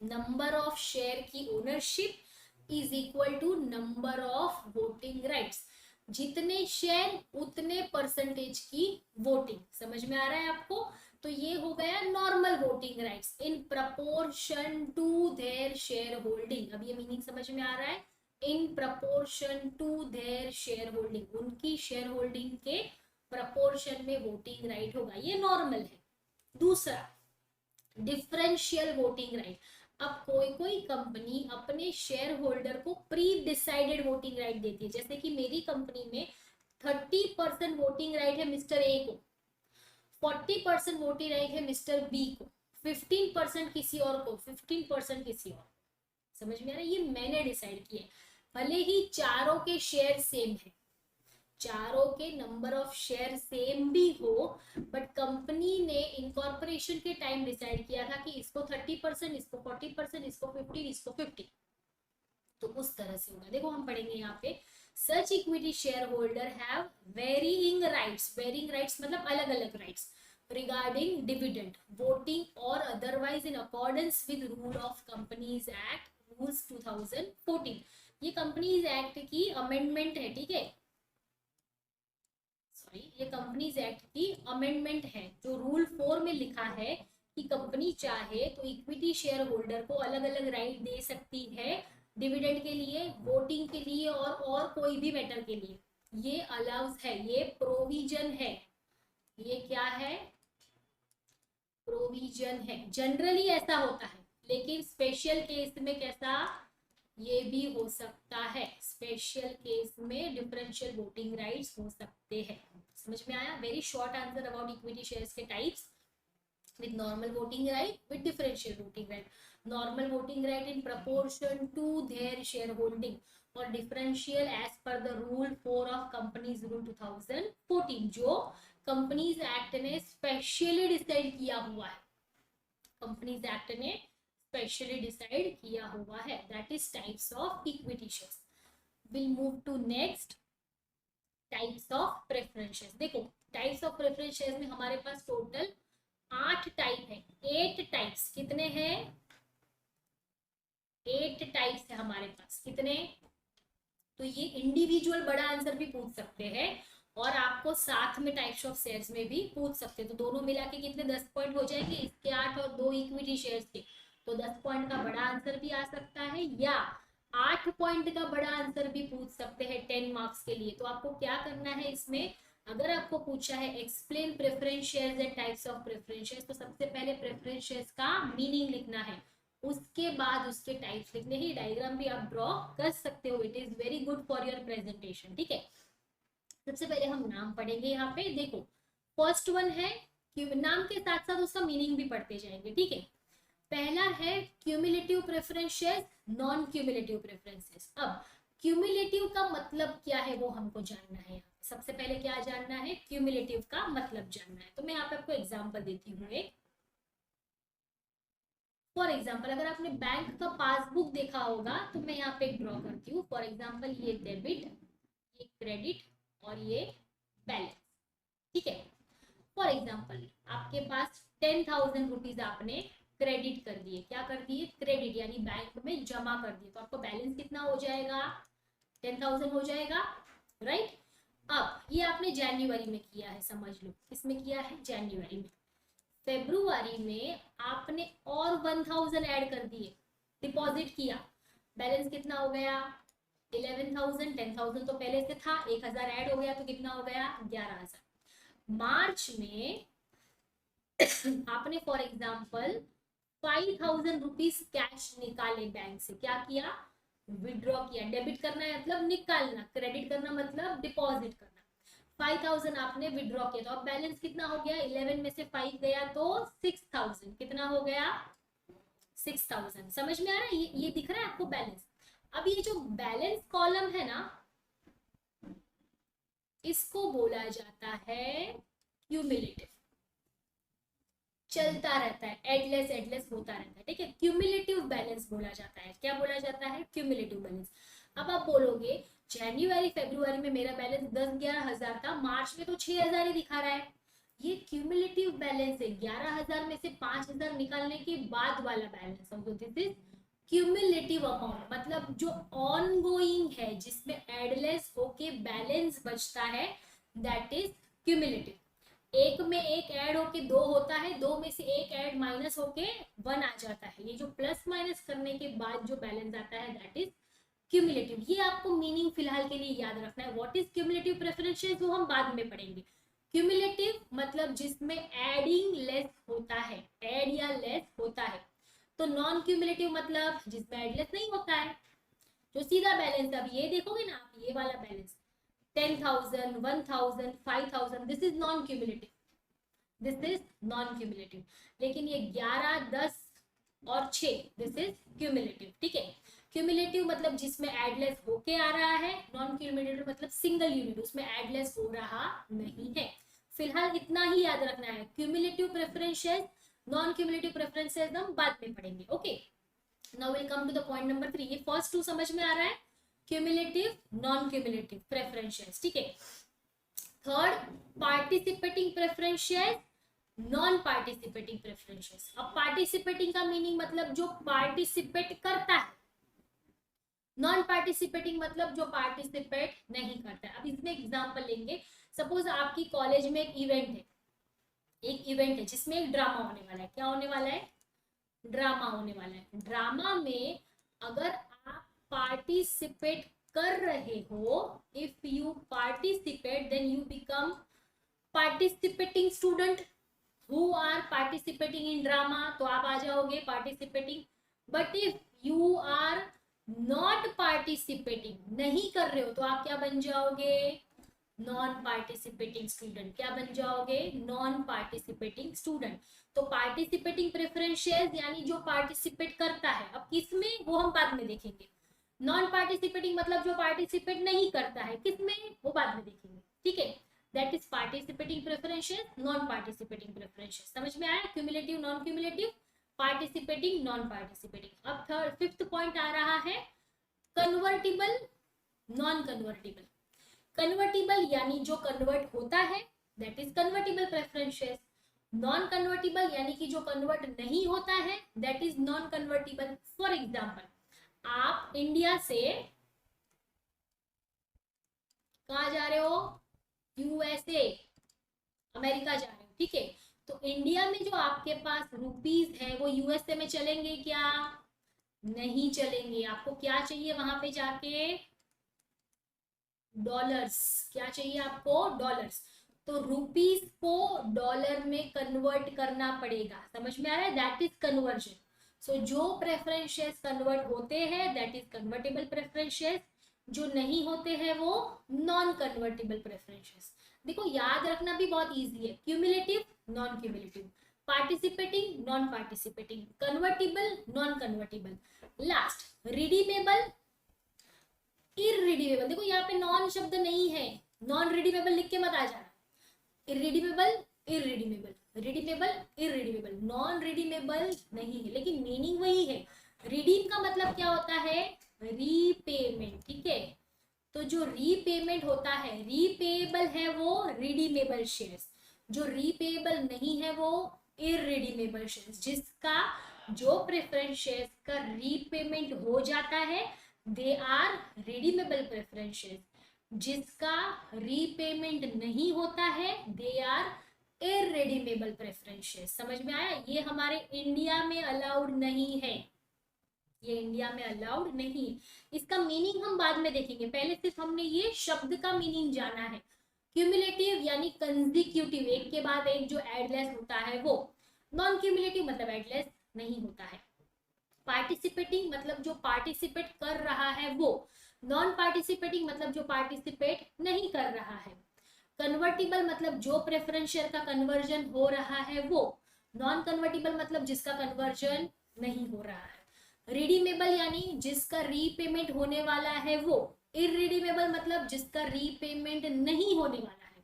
नंबर ऑफ शेयर की ownership is equal to number of voting rights. जितने शेयर उतने परसेंटेज की वोटिंग। समझ में आ रहा है आपको? तो ये हो गया normal voting rights in proportion to their share holding. अब ये मीनिंग समझ में आ रहा है? In proportion to their share holding, उनकी शेयर होल्डिंग के प्रपोर्शन में वोटिंग राइट होगा, ये नॉर्मल है। दूसरा डिफरेंशियल वोटिंग राइट। अब कोई कोई कंपनी अपने शेयर होल्डर को प्री डिसाइडेड वोटिंग राइट देती है, जैसे कि मेरी कंपनी में 30% वोटिंग राइट है मिस्टर ए को, 40% वोटिंग राइट है मिस्टर बी को, 15% किसी और को, 15% किसी और। समझ में आ रहा है? ये मैंने डिसाइड किया है। भले ही चारों के शेयर सेम है, चारों के नंबर ऑफ शेयर सेम भी हो, बट कंपनी ने इनकॉर्पोरेशन के टाइम डिसाइड किया था कि इसको 30%, इसको 40%, इसको 15, इसको 50। तो उस तरह से होगा। देखो हम पढ़ेंगे यहाँ पे, such equity share holder have varying rights, varying rights मतलब अलग अलग राइट्स रिगार्डिंग डिविडेंड, वोटिंग और otherwise in accordance with rule of companies act rules 2014। ये कंपनीज एक्ट की अमेंडमेंट है, ठीक है, ये कंपनीज एक्ट की अमेंडमेंट है। जो रूल 4 में लिखा है कि कंपनी चाहे तो इक्विटी शेयर होल्डर को अलग अलग राइट दे सकती है डिविडेंड के लिए, वोटिंग के लिए और कोई भी मैटर के लिए, ये अलाउज है, ये प्रोविजन है। ये क्या है? प्रोविजन है। जनरली ऐसा होता है, लेकिन स्पेशल केस में कैसा? ये भी हो सकता है, स्पेशल केस में डिफरेंशियल वोटिंग राइट्स हो सकते हैं। समझ में आया? Very short answer about equity shares के types. with normal voting right, with differential voting right. Normal voting right in proportion to their shareholding और differential as per the rule 4 of companies rule 2014, जो companies act ने specially decide किया हुआ है, companies act ने specially decide किया हुआ है। That is types of equity shares. Will move to next, types of preference shares. देखो टाइप्स ऑफ प्रेफरेंस शेयर्स में हमारे पास टोटल 8 टाइप है, 8 टाइप्स। कितने हैं? 8 टाइप्स है हमारे पास। कितने? तो ये इंडिविजुअल बड़ा आंसर भी पूछ सकते हैं और आपको साथ में टाइप्स ऑफ शेयर्स में भी पूछ सकते हैं। तो दोनों मिला के कितने 10 पॉइंट हो जाएंगे, इसके 8 और 2 इक्विटी शेयर्स के, तो 10 पॉइंट का बड़ा आंसर भी आ सकता है, या 8 पॉइंट का बड़ा आंसर भी पूछ सकते हैं 10 मार्क्स के लिए। तो आपको क्या करना है इसमें, अगर आपको पूछा है explain preference shares and types of preference shares, तो सबसे पहले प्रेफरेंस शेयर्स का मीनिंग लिखना है, उसके बाद उसके टाइप्स लिखने ही, डायग्राम भी आप ड्रॉ कर सकते हो। It is very good for your presentation, ठीक है। सबसे पहले हम नाम पढ़ेंगे यहाँ पे। देखो फर्स्ट वन है, नाम के साथ साथ उसका मीनिंग भी पढ़ते जाएंगे, ठीक है। पहला है cumulative preference shares, non cumulative preferences. अब क्यूमुलेटिव का मतलब क्या है वो हमको जानना है। सबसे पहले क्या जानना है? क्यूमुलेटिव का मतलब जानना है। तो मैं यहाँ पे आपको एग्जांपल देती हूँ एक। फॉर एग्जाम्पल अगर आपने बैंक का पासबुक देखा होगा तो मैं यहाँ पे ड्रॉ करती हूँ। फॉर एग्जाम्पल ये डेबिट, ये क्रेडिट और ये बैलेंस, ठीक है। फॉर एग्जाम्पल आपके पास 10,000 रुपीज आपने क्रेडिट कर दिए। क्या कर दिए? क्रेडिट, यानी बैंक में जमा कर दिए। तो आपको बैलेंस कितना हो जाएगा? 10,000 हो जाएगा, राइट। अब ये आपने जनवरी में किया है, समझ लो किसमें किया है? जनवरी में। फेब्रुआरी में आपने और 1000 ऐड कर दिए, डिपॉजिट किया, बैलेंस कितना हो गया? 11,000। 10,000 तो पहले से था, 1000 ऐड हो गया तो कितना हो गया? 11,000। मार्च में आपने फॉर एग्जाम्पल 5000 रुपीज कैश निकाले बैंक से, क्या किया, विड्रॉ किया। डेबिट करना है मतलब निकालना, क्रेडिट करना मतलब डिपॉजिट करना। 5000 आपने विड्रॉ किया, तो अब बैलेंस कितना हो गया, 11 में से 5 गया तो 6000, कितना हो गया, 6000। समझ में आ रहा है, ये दिख रहा है आपको बैलेंस। अब ये जो बैलेंस कॉलम है ना, इसको बोला जाता है क्यूमुलेटिव। चलता रहता है, एडलेस होता रहता है, ठीक है। क्यूमुलेटिव बैलेंस बोला जाता है। क्या बोला जाता है, क्यूमुलेटिव बैलेंस। अब आप बोलोगे जनवरी फरवरी में मेरा बैलेंस 10-11 हजार था, मार्च में तो 6000 ही दिखा रहा है। ये क्यूमुलेटिव बैलेंस है, 11,000 में से 5,000 निकालने के बाद वाला balance. This is cumulative amount, मतलब जो ऑनगोइंग है, जिसमें एडलेस होके बैलेंस बचता है, दैट इज क्यूमुलेटिव। एक में एक ऐड होके 2 होता है, 2 में से एक ऐड माइनस होके 1 आ जाता है। ये जो प्लस माइनस करने के बाद जो बैलेंस आता है, दैट इज क्यूमुलेटिव। ये आपको मीनिंग फिलहाल के लिए याद रखना है। व्हाट इज क्यूमुलेटिव प्रेफरेंसेस, वो हम बाद में पढ़ेंगे। क्यूमुलेटिव मतलब जिसमें एडिंग लेस होता है, ऐड या लेस होता है। तो नॉन क्यूमुलेटिव मतलब जिसमें ऐड लेस नहीं होता है, जो सीधा बैलेंस। अब ये देखोगे ना आप, ये वाला balance 10,000, 1,000, 5,000, this is non cumulative, this is non cumulative. लेकिन ये 11, 10 और 6, दिस इज क्यूमुलेटिव, ठीक है। क्यूमुलेटिव मतलब जिसमें एडलेस होके आ रहा है, नॉन क्यूमुलेटिव मतलब सिंगल यूनिट, उसमें एडलेस हो रहा नहीं है। फिलहाल इतना ही याद रखना है। Cumulative preferences, non cumulative preferences हम बाद में पढ़ेंगे। Okay, now will come to the point number 3। ये फर्स्ट 2 समझ में आ रहा है, क्यूमुलेटिव, नॉन क्यूमुलेटिव प्रेफरेंसेस, ठीक है। Third, participating preferences, non participating preferences. अब पार्टिसिपेटिंग का मीनिंग मतलब जो पार्टिसिपेट करता है, नॉन पार्टिसिपेटिंग मतलब जो पार्टिसिपेट नहीं करता है। अब इसमें एग्जांपल लेंगे। सपोज आपकी कॉलेज में एक इवेंट है, जिसमें एक ड्रामा होने वाला है। क्या होने वाला है, ड्रामा होने वाला है। ड्रामा में अगर आप पार्टिसिपेट कर रहे हो, if you participate, then you become participating student who are participating in drama, तो आप आ जाओगे participating. But if you are not participating, नहीं कर रहे हो, तो आप क्या बन जाओगे, नॉन पार्टिसिपेटिंग स्टूडेंट। क्या बन जाओगे, नॉन पार्टिसिपेटिंग स्टूडेंट। तो पार्टिसिपेटिंग प्रेफरेंसेस यानी जो पार्टिसिपेट करता है। अब किसमें, वो हम बाद में देखेंगे। नॉन पार्टिसिपेटिंग मतलब जो पार्टिसिपेट नहीं करता है, किसमें, वो बाद में देखेंगे, ठीक है। That is participating preferences, non participating preferences. समझ में आया, cumulative, non cumulative, participating, non participating. अब थर्ड, फिफ्थ पॉइंट आ रहा है कन्वर्टिबल, नॉन कन्वर्टिबल। कन्वर्टिबल यानी जो कन्वर्ट होता है, that is convertible preferences. Non convertible यानी कि जो कन्वर्ट नहीं होता है, that is non convertible. For example, आप इंडिया से कहा जा रहे हो, यूएसए, अमेरिका जा रहे हो, ठीक है। तो इंडिया में जो आपके पास रुपीज है, वो यूएसए में चलेंगे क्या, नहीं चलेंगे। आपको क्या चाहिए वहां पे जाके, डॉलर्स। क्या चाहिए आपको, डॉलर्स। तो रुपीज को डॉलर में कन्वर्ट करना पड़ेगा। समझ में आ रहा है, दैट इज कन्वर्जन। सो जो प्रेफरेंसेस कन्वर्ट होते हैं, दैट इज कन्वर्टेबल प्रेफरेंसेस। जो नहीं होते हैं, वो नॉन कन्वर्टेबल प्रेफरेंसेस। देखो याद रखना भी बहुत इजी है, cumulative, non cumulative, participating, non participating, convertible, non convertible, last redeemable, irredeemable. देखो यहाँ पे नॉन शब्द नहीं है, नॉन रिडीमेबल लिख के मत आ जाना। Irredeemable, irredeemable, redeemable, irredeemable, non redeemable नहीं है, लेकिन मीनिंग वही है। रिडीम का मतलब क्या होता है, रीपेमेंट, ठीक है। तो जो रीपेमेंट होता है, रीपेबल है वो रिडीमेबल शेयर्स, जो रीपेबल नहीं है वो इरिडीमेबल शेयर्स। जिसका जो प्रेफरेंस शेयर्स का रीपेमेंट हो जाता है, दे आर रिडीमेबल प्रेफरेंसेस। जिसका रीपेमेंट नहीं होता है, दे आर इररिडीमेबल प्रेफरेंसेस। समझ में आया, ये हमारे इंडिया में अलाउड नहीं है, ये इंडिया में अलाउड नहीं है। इसका मीनिंग हम बाद में देखेंगे, पहले सिर्फ हमने ये शब्द का मीनिंग जाना है। क्यूमुलेटिव यानी कंसेक्यूटिव, एक के बाद एक जो एडलेस होता है वो। नॉन क्यूमुलेटिव मतलब एडलेस नहीं होता है। पार्टिसिपेटिंग मतलब जो पार्टिसिपेट कर रहा है वो। नॉन पार्टिसिपेटिंग मतलब जो पार्टिसिपेट नहीं कर रहा है। कन्वर्टिबल मतलब जो प्रेफरेंस शेयर का कन्वर्जन हो रहा है वो। नॉन कन्वर्टिबल मतलब जिसका कन्वर्जन नहीं हो रहा है। रिडीमेबल यानी जिसका रीपेमेंट होने वाला है वो। इररिडीमेबल मतलब जिसका रीपेमेंट नहीं होने वाला है।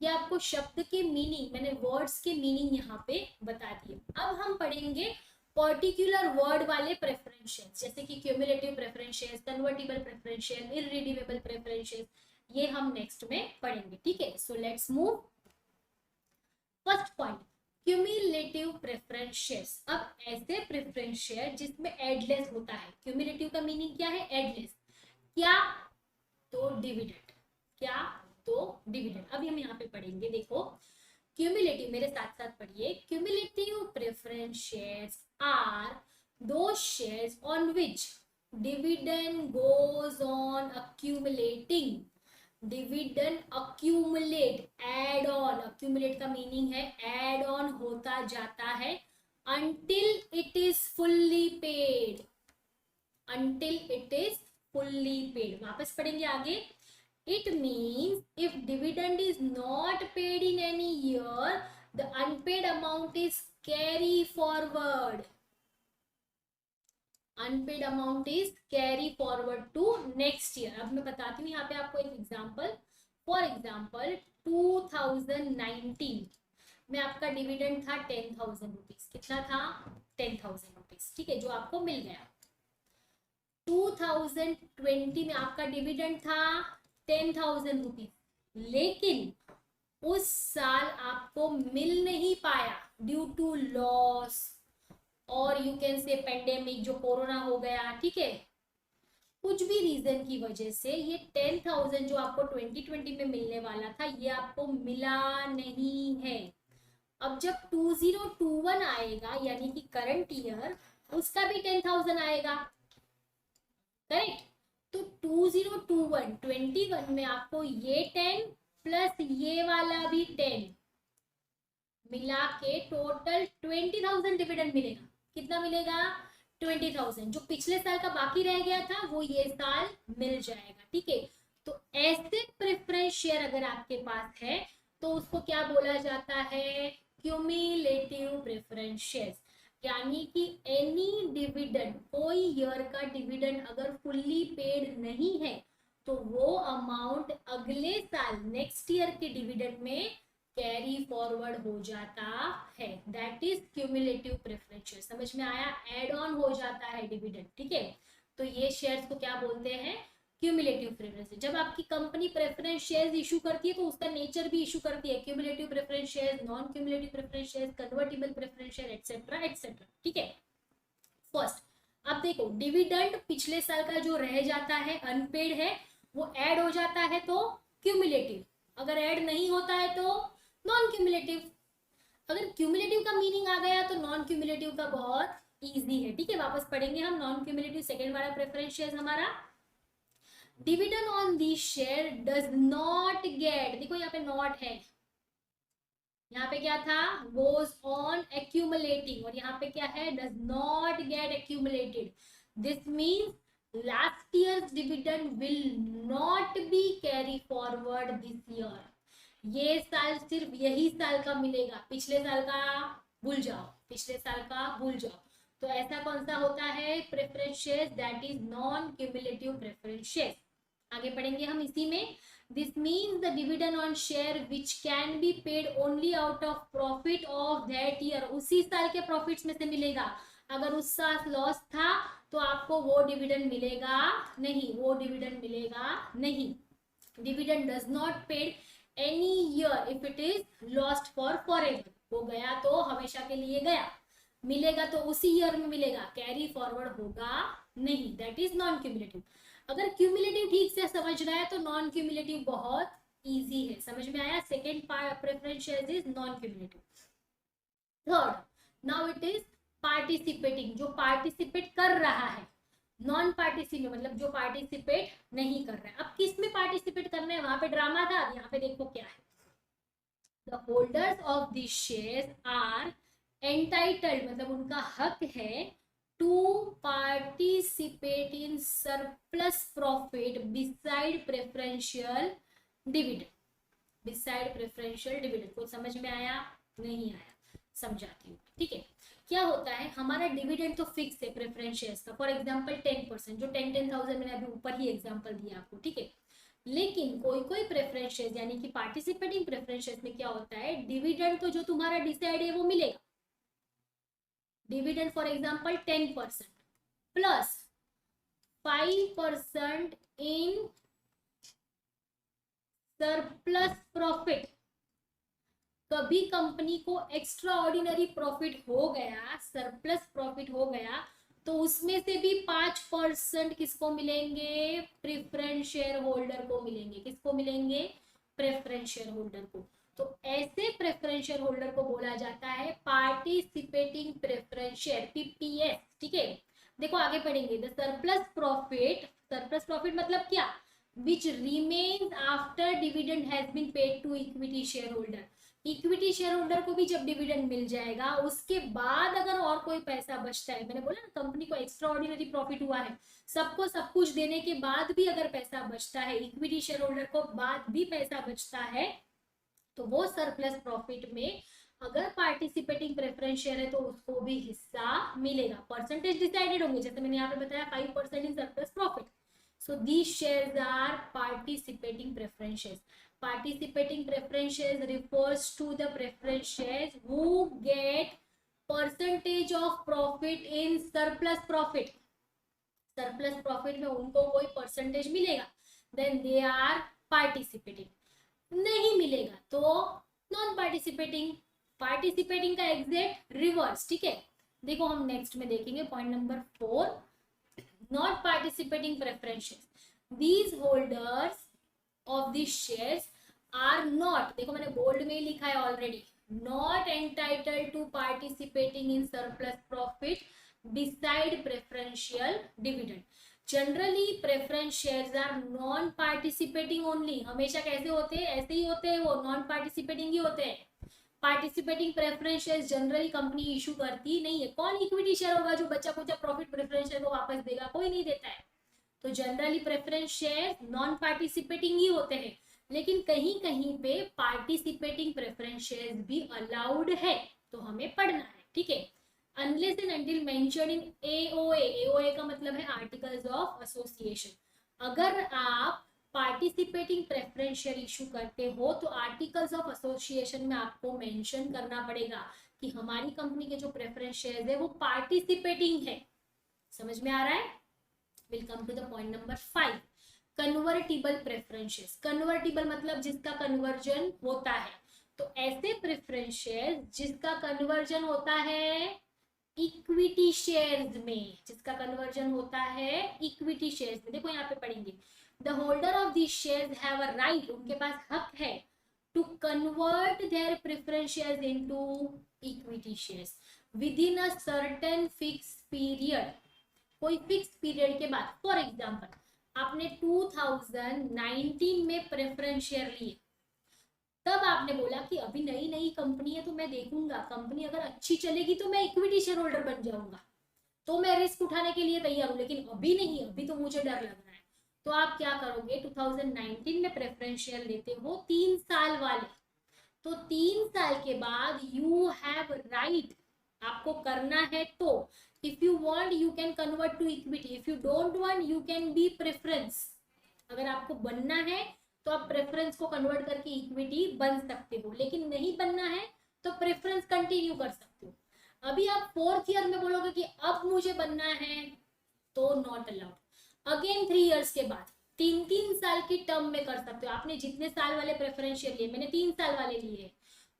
ये आपको शब्द के मीनिंग, मैंने वर्ड्स के मीनिंग यहाँ पे बता दिए। अब हम पढ़ेंगे पर्टिकुलर वर्ड वाले प्रेफरेंस शेयर्स, जैसे कि cumulative preference shares, convertible preference share, irredeemable preference shares, ये हम नेक्स्ट में पढ़ेंगे। ठीक है, so let's move. First point, cumulative preference shares. अब ऐसे प्रेफरेंस शेयर जिसमें एडलेस होता है। क्यूमुलेटिव का मीनिंग क्या है? एडलेस। क्या? तो डिविडेंड। क्या? तो डिविडेंड। अब हम यहाँ पे पढ़ेंगे, देखो क्यूमुलेटिव, मेरे साथ साथ पढ़िए। Cumulative preference shares are those shares on which dividend goes on accumulating। Dividend accumulate, add on, accumulate का मीनिंग है एड ऑन होता जाता है until it is fully paid। until it is fully paid। वापस पढ़ेंगे आगे। It means if dividend is not paid in any year, the unpaid amount is carry forward। unpaid amount is carry forward to next year। अब मैं बताती हूँ यहाँ पे आपको एक एग्जांपल। फॉर एग्जांपल 2019 में आपका डिविडेंड था 10,000 रुपीज। कितना था? 10,000 रुपीज। ठीक है, जो आपको मिल गया। 2020 में आपका डिविडेंड था 10,000 रुपीज, लेकिन उस साल आपको मिल नहीं पाया ड्यू टू लॉस, और यू कैन से पेंडेमिक, जो कोरोना हो गया। ठीक है, कुछ भी रीजन की वजह से ये 10,000 जो आपको 2020 में मिलने वाला था, ये आपको मिला नहीं है। अब जब 2021 आएगा, यानी कि करंट ईयर, उसका भी 10,000 आएगा। करेक्ट? तो 2021 में आपको ये 10 प्लस ये वाला भी 10 मिला के टोटल 20,000 डिविडेंड मिलेगा। कितना मिलेगा? 20,000। जो पिछले साल का बाकी रह गया था वो ये साल मिल जाएगा। ठीक है, तो ऐसे प्रेफरेंस शेयर अगर आपके पास है तो उसको क्या बोला जाता है? Cumulative preference shares. यानी कि एनी डिविडेंड, कोई ईयर का डिविडेंड अगर फुल्ली पेड नहीं है तो वो अमाउंट अगले साल नेक्स्ट ईयर के डिविडेंड में कैरी फॉरवर्ड हो जाता है। That is cumulative preference share. समझ में आया? एड ऑन हो जाता है डिविडेंड। ठीक है, तो ये शेयर्स को क्या बोलते हैं? Cumulative preference. जब आपकी कंपनी प्रेफरेंस शेयर्स इशू करती है तो उसका नेचर भी इशू करती है। Cumulative preference shares, non cumulative preference shares, convertible preference share, etcetera etcetera. ठीक है, फर्स्ट अब देखो, डिविडेंड पिछले साल का जो रह जाता है, अनपेड है, वो ऐड हो जाता है तो क्यूमुलेटिव। अगर ऐड नहीं होता है तो नॉन क्यूमुलेटिव। अगर क्यूमुलेटिव का मीनिंग आ गया तो नॉन क्यूमुलेटिव का बहुत इजी है। ठीक है, वापस पढ़ेंगे हम। नॉन क्यूमुलेटिव सेकंड वाला प्रेफरेंस शेयर हमारा, dividend on the share does not gate, देखो यहाँ पे नॉट है, यहाँ पे क्या था? गोज ऑन एक्यूमुलेटिंग, और यहाँ पे क्या है? Does not gate accumulated. This means last years dividend will not be carry forward this year. ये साल सिर्फ यही साल का मिलेगा, पिछले साल का भूल जाओ, पिछले साल का भूल जाओ। तो ऐसा कौन सा होता है? Preference shares, that is non cumulative preference share. आगे पढ़ेंगे हम इसी में। This means the dividend on share which can be paid only out of profit of that year. उसी साल के प्रॉफिट्स में से मिलेगा। अगर उस साल लॉस था तो आपको वो डिविडेंड मिलेगा नहीं, वो डिविडेंड मिलेगा नहीं। Dividend does not paid any year if it is lost for forever. वो गया तो हमेशा के लिए गया, मिलेगा तो उसी ईयर में मिलेगा, कैरी फॉरवर्ड होगा नहीं। That is non cumulative. अगर क्यूमुलेटिव ठीक से समझ रहा है तो नॉन क्यूमुलेटिव बहुत इजी है। समझ में आया? Second preference shares is non cumulative. Third, now it is participating, जो पार्टिसिपेट कर रहा है। नॉन पार्टिसिपेट मतलब जो पार्टिसिपेट नहीं कर रहा है। अब किस में पार्टिसिपेट करना है, वहां पे ड्रामा था, यहाँ पे देखो क्या है। The holders of this shares are entitled मतलब उनका हक है to participate in surplus profit beside preferential dividend. Beside preferential dividend को समझ में आया? नहीं आया, समझाती हूँ, ठीक है। क्या होता है, हमारा डिविडेंड तो फिक्स है प्रेफरेंस शेयर्स का, फॉर एग्जांपल 10%, जो 10,000 मैंने अभी ऊपर ही एग्जांपल दिया आपको, ठीक है। लेकिन कोई कोई प्रेफरेंस शेयर्स यानी कि पार्टिसिपेटिंग प्रेफरेंस शेयर्स में क्या होता है, डिविडेंड तो जो तुम्हारा डिसाइड है वो मिलेगा। Dividend for example 10% plus 5% in surplus profit. कभी कंपनी को एक्स्ट्रा ऑर्डिनरी प्रॉफिट हो गया, सरप्लस प्रॉफिट हो गया, तो उसमें से भी 5% किसको मिलेंगे? प्रेफरेंस शेयर होल्डर को मिलेंगे। किसको मिलेंगे? प्रेफरेंस शेयर होल्डर को। तो ऐसे प्रेफरेंस शेयर होल्डर को बोला जाता है पार्टिसिपेटिंग प्रेफरेंस शेयर, पीपीएस, ठीक है। देखो आगे पढ़ेंगे, द सरप्लस प्रॉफिट मतलब क्या? Which remains after dividend has been paid to equity share holder. Equity share holder को भी जब डिविडेंड मिल जाएगा, उसके बाद अगर और कोई पैसा बचता है, मैंने बोला ना कंपनी को एक्स्ट्रा ऑर्डिनरी प्रॉफिट हुआ है, सबको सब कुछ देने के बाद भी अगर पैसा बचता है, इक्विटी शेयर होल्डर को बाद भी पैसा बचता है, तो वो सरप्लस प्रॉफिट में अगर पार्टिसिपेटिंग प्रेफरेंस शेयर है तो उसको भी हिस्सा मिलेगा। परसेंटेज डिसाइडेड होंगे, जैसे मैंने यहाँ पे बताया 5% in surplus profit. So these shares are participating preference shares. Participating preference shares refers to the preference shares who get percentage of profit in surplus profit. surplus profit में उनको कोई परसेंटेज मिलेगा, then they are participating. नहीं मिलेगा तो non participating. Participating का exact reverse, ठीक है। देखो हम नेक्स्ट में देखेंगे point number 4, not participating preference shares. These holders of this shares are not, देखो मैंने बोल्ड में ही लिखा है already, not entitled to participating in surplus profit beside preferential dividend. Generally preference shares are non participating only. हमेशा कैसे होते हैं? ऐसे ही होते हैं, वो नॉन पार्टिसिपेटिंग ही होते हैं। Participating preference shares generally company issue करती नहीं है। कौन इक्विटी शेयर होगा जो बच्चा कुछ प्रॉफिट प्रेफरेंस शेयर को वापस देगा? कोई नहीं देता है। तो generally preference share non participating ही होते हैं, लेकिन कहीं कहीं पे पार्टिसिपेटिंग प्रेफरेंस शेयर्स भी अलाउड है, तो हमें पढ़ना है, ठीक है। Unless and until mentioned in AOA, AOA का मतलब है आर्टिकल्स ऑफ एसोसिएशन। अगर आप पार्टिसिपेटिंग प्रेफरेंस शेयर इशू करते हो तो आर्टिकल्स ऑफ एसोसिएशन में आपको मेंशन करना पड़ेगा कि हमारी कंपनी के जो प्रेफरेंस शेयर है वो पार्टिसिपेटिंग है। समझ में आ रहा है? Will come to the point number 5, convertible preference shares. Convertible मतलब जिसका कन्वर्जन होता है, तो ऐसे प्रेफरेंस शेयर जिसका कन्वर्जन होता है इक्विटी शेयर्स में, जिसका कन्वर्जन होता है इक्विटी शेयर्स में। देखो यहाँ पे पढ़ेंगे, the holder of this shares have a right, उनके पास हक है, to convert their preference shares into equity shares within a certain fix period. कोई फिक्स पीरियड के बाद, फॉर एग्जांपल आपने 2019 में प्रेफरेंस शेयर लिए, तब आपने बोला कि अभी नई नई कंपनी है तो मैं देखूंगा, कंपनी अगर अच्छी चलेगी तो मैं इक्विटी शेयर होल्डर बन जाऊंगा, तो मैं रिस्क उठाने के लिए तैयार हूं, लेकिन अभी नहीं, अभी तो मुझे डर लग रहा है। तो आप क्या करोगे? 2019 में प्रेफरेंस शेयर लेते हो 3 साल वाले, तो 3 साल के बाद यू हैव राइट, आपको करना है तो if you want you can convert to equity, if you don't want you can be preference. अगर आपको बनना है तो आप प्रेफरेंस को कन्वर्ट करके इक्विटी बन सकते हो, लेकिन नहीं बनना है तो प्रेफरेंस कंटिन्यू कर सकते हो। अभी आप 4th ईयर में बोलोगे कि अब मुझे बनना है, तो नॉट अलाउड। अगेन 3 इयर्स के बाद 3-3 साल की टर्म में कर सकते हो। आपने जितने साल वाले प्रेफरेंस शेयर लिए, मैंने 3 साल वाले लिए,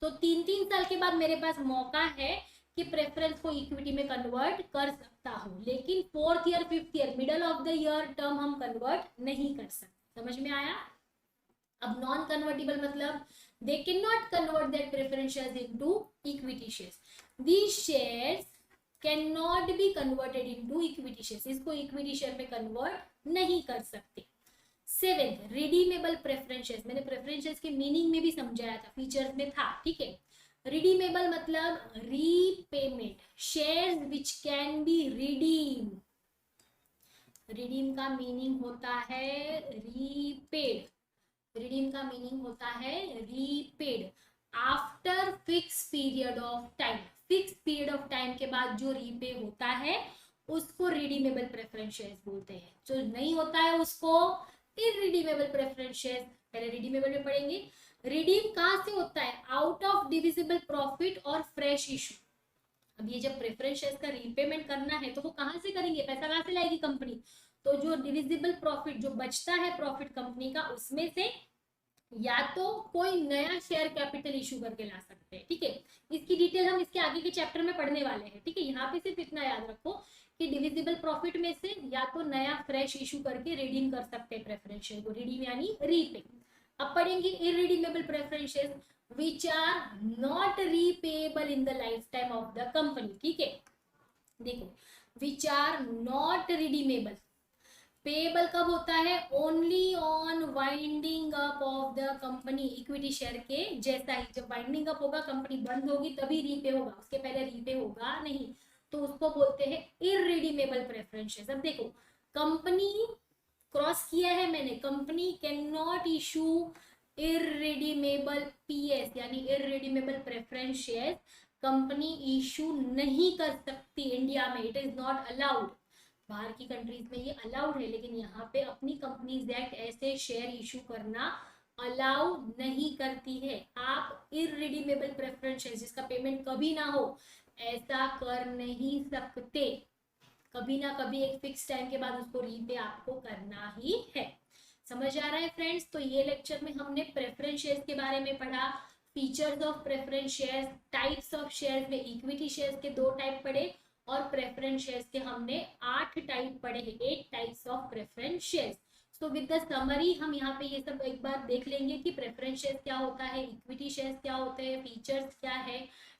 तो 3-3 साल के बाद मेरे पास मौका है कि प्रेफरेंस को इक्विटी में कन्वर्ट कर सकता हूँ, लेकिन 4th year 5th ear middle of the year term हम कन्वर्ट नहीं कर सकते। समझ में आया? अब नॉन कन्वर्टिबल मतलब they cannot convert their preference shares into equity shares. These shares can not be converted into equity shares, इसको इक्विटी शेयर में कन्वर्ट नहीं कर सकते। 7 रिडीमेबल प्रेफरेंस शेयर्स, मैंने प्रेफरेंस शेयर्स के मीनिंग में भी समझाया था, फीचर्स में था, ठीक है। रिडीमेबल मतलब repayment, shares which can be redeem, redeem का मीनिंग होता है रीपेड, रिडीम का मीनिंग होता है repaid after fix period of time, fix period of time के बाद जो रीपे होता है उसको रिडीमेबल प्रेफरेंस शेयर्स बोलते हैं, जो नहीं होता है उसको इररिडीमेबल प्रेफरेंस शेयर्स। पहले रिडीमेबल में पढ़ेंगे। रिडीम कहां से होता है? आउट ऑफ डिविजिबल प्रॉफिट और फ्रेश इशू। अब ये जब प्रेफरेंस शेयर्स का रीपेमेंट करना है तो वो कहां से करेंगे, पैसा कहां से लाएगी कंपनी? तो जो डिविजिबल प्रॉफिट जो बचता है प्रॉफिट कंपनी का, उसमें से या तो कोई नया शेयर कैपिटल इशू करके ला सकते हैं, ठीक है। इसकी डिटेल हम इसके आगे के चैप्टर में पढ़ने वाले हैं, ठीक है। यहाँ पे सिर्फ इतना याद रखो कि डिविजिबल प्रॉफिट में से या तो नया फ्रेश इशू करके रिडीम कर सकते हैं प्रेफरेंस शेयर को, रिडीम यानी रीपे। अब पढ़ेंगे irredeemable preference share which are not repayable in the life time of the company, ठीक है। देखो, which are not redeemable, payable कब होता है? Only on winding up of the company, equity share के जैसा ही, जब वाइंडिंग अप होगा कंपनी बंद होगी तभी रीपे होगा, उसके पहले रीपे होगा नहीं, तो उसको बोलते हैं इररिडीमेबल प्रेफरेंस शेयर्स। अब देखो, कंपनी क्रॉस किया है मैंने, company can not issue irredeemable PS यानी irredeemable preference shares, company issue नहीं कर सकती इंडिया में, इट इज नॉट अलाउड। बाहर की कंट्रीज में ये अलाउड है, लेकिन यहाँ पे अपनी कंपनीज एक्ट ऐसे शेयर इशू करना अलाउ नहीं करती है। आप इररिडीमेबल प्रेफरेंस शेयर जिसका पेमेंट कभी ना हो, ऐसा कर नहीं सकते, कभी ना कभी एक फिक्स टाइम के बाद उसको रीपे आपको करना ही है। समझ आ रहा है फ्रेंड्स? तो ये लेक्चर में हमने प्रेफरेंस शेयर्स के बारे में पढ़ा, features of preference shares, types of shares में इक्विटी शेयर्स के 2 टाइप पढ़े, और प्रेफरेंस शेयर्स के हमने 8 टाइप पढ़े हैं, 8 types of preference shares. So with the summary हम यहाँ पे ये सब एक बार देख लेंगे कि प्रेफरेंस शेयर्स क्या होता है, इक्विटी शेयर्स क्या होते हैं, फीचर्स क्या है,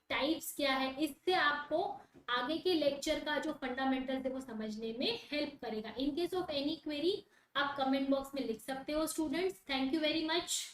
टाइप्स क्या है। इससे आपको आगे के लेक्चर का जो फंडामेंटल्स है वो समझने में हेल्प करेगा। In case of any query आप कमेंट बॉक्स में लिख सकते हो students. Thank you very much.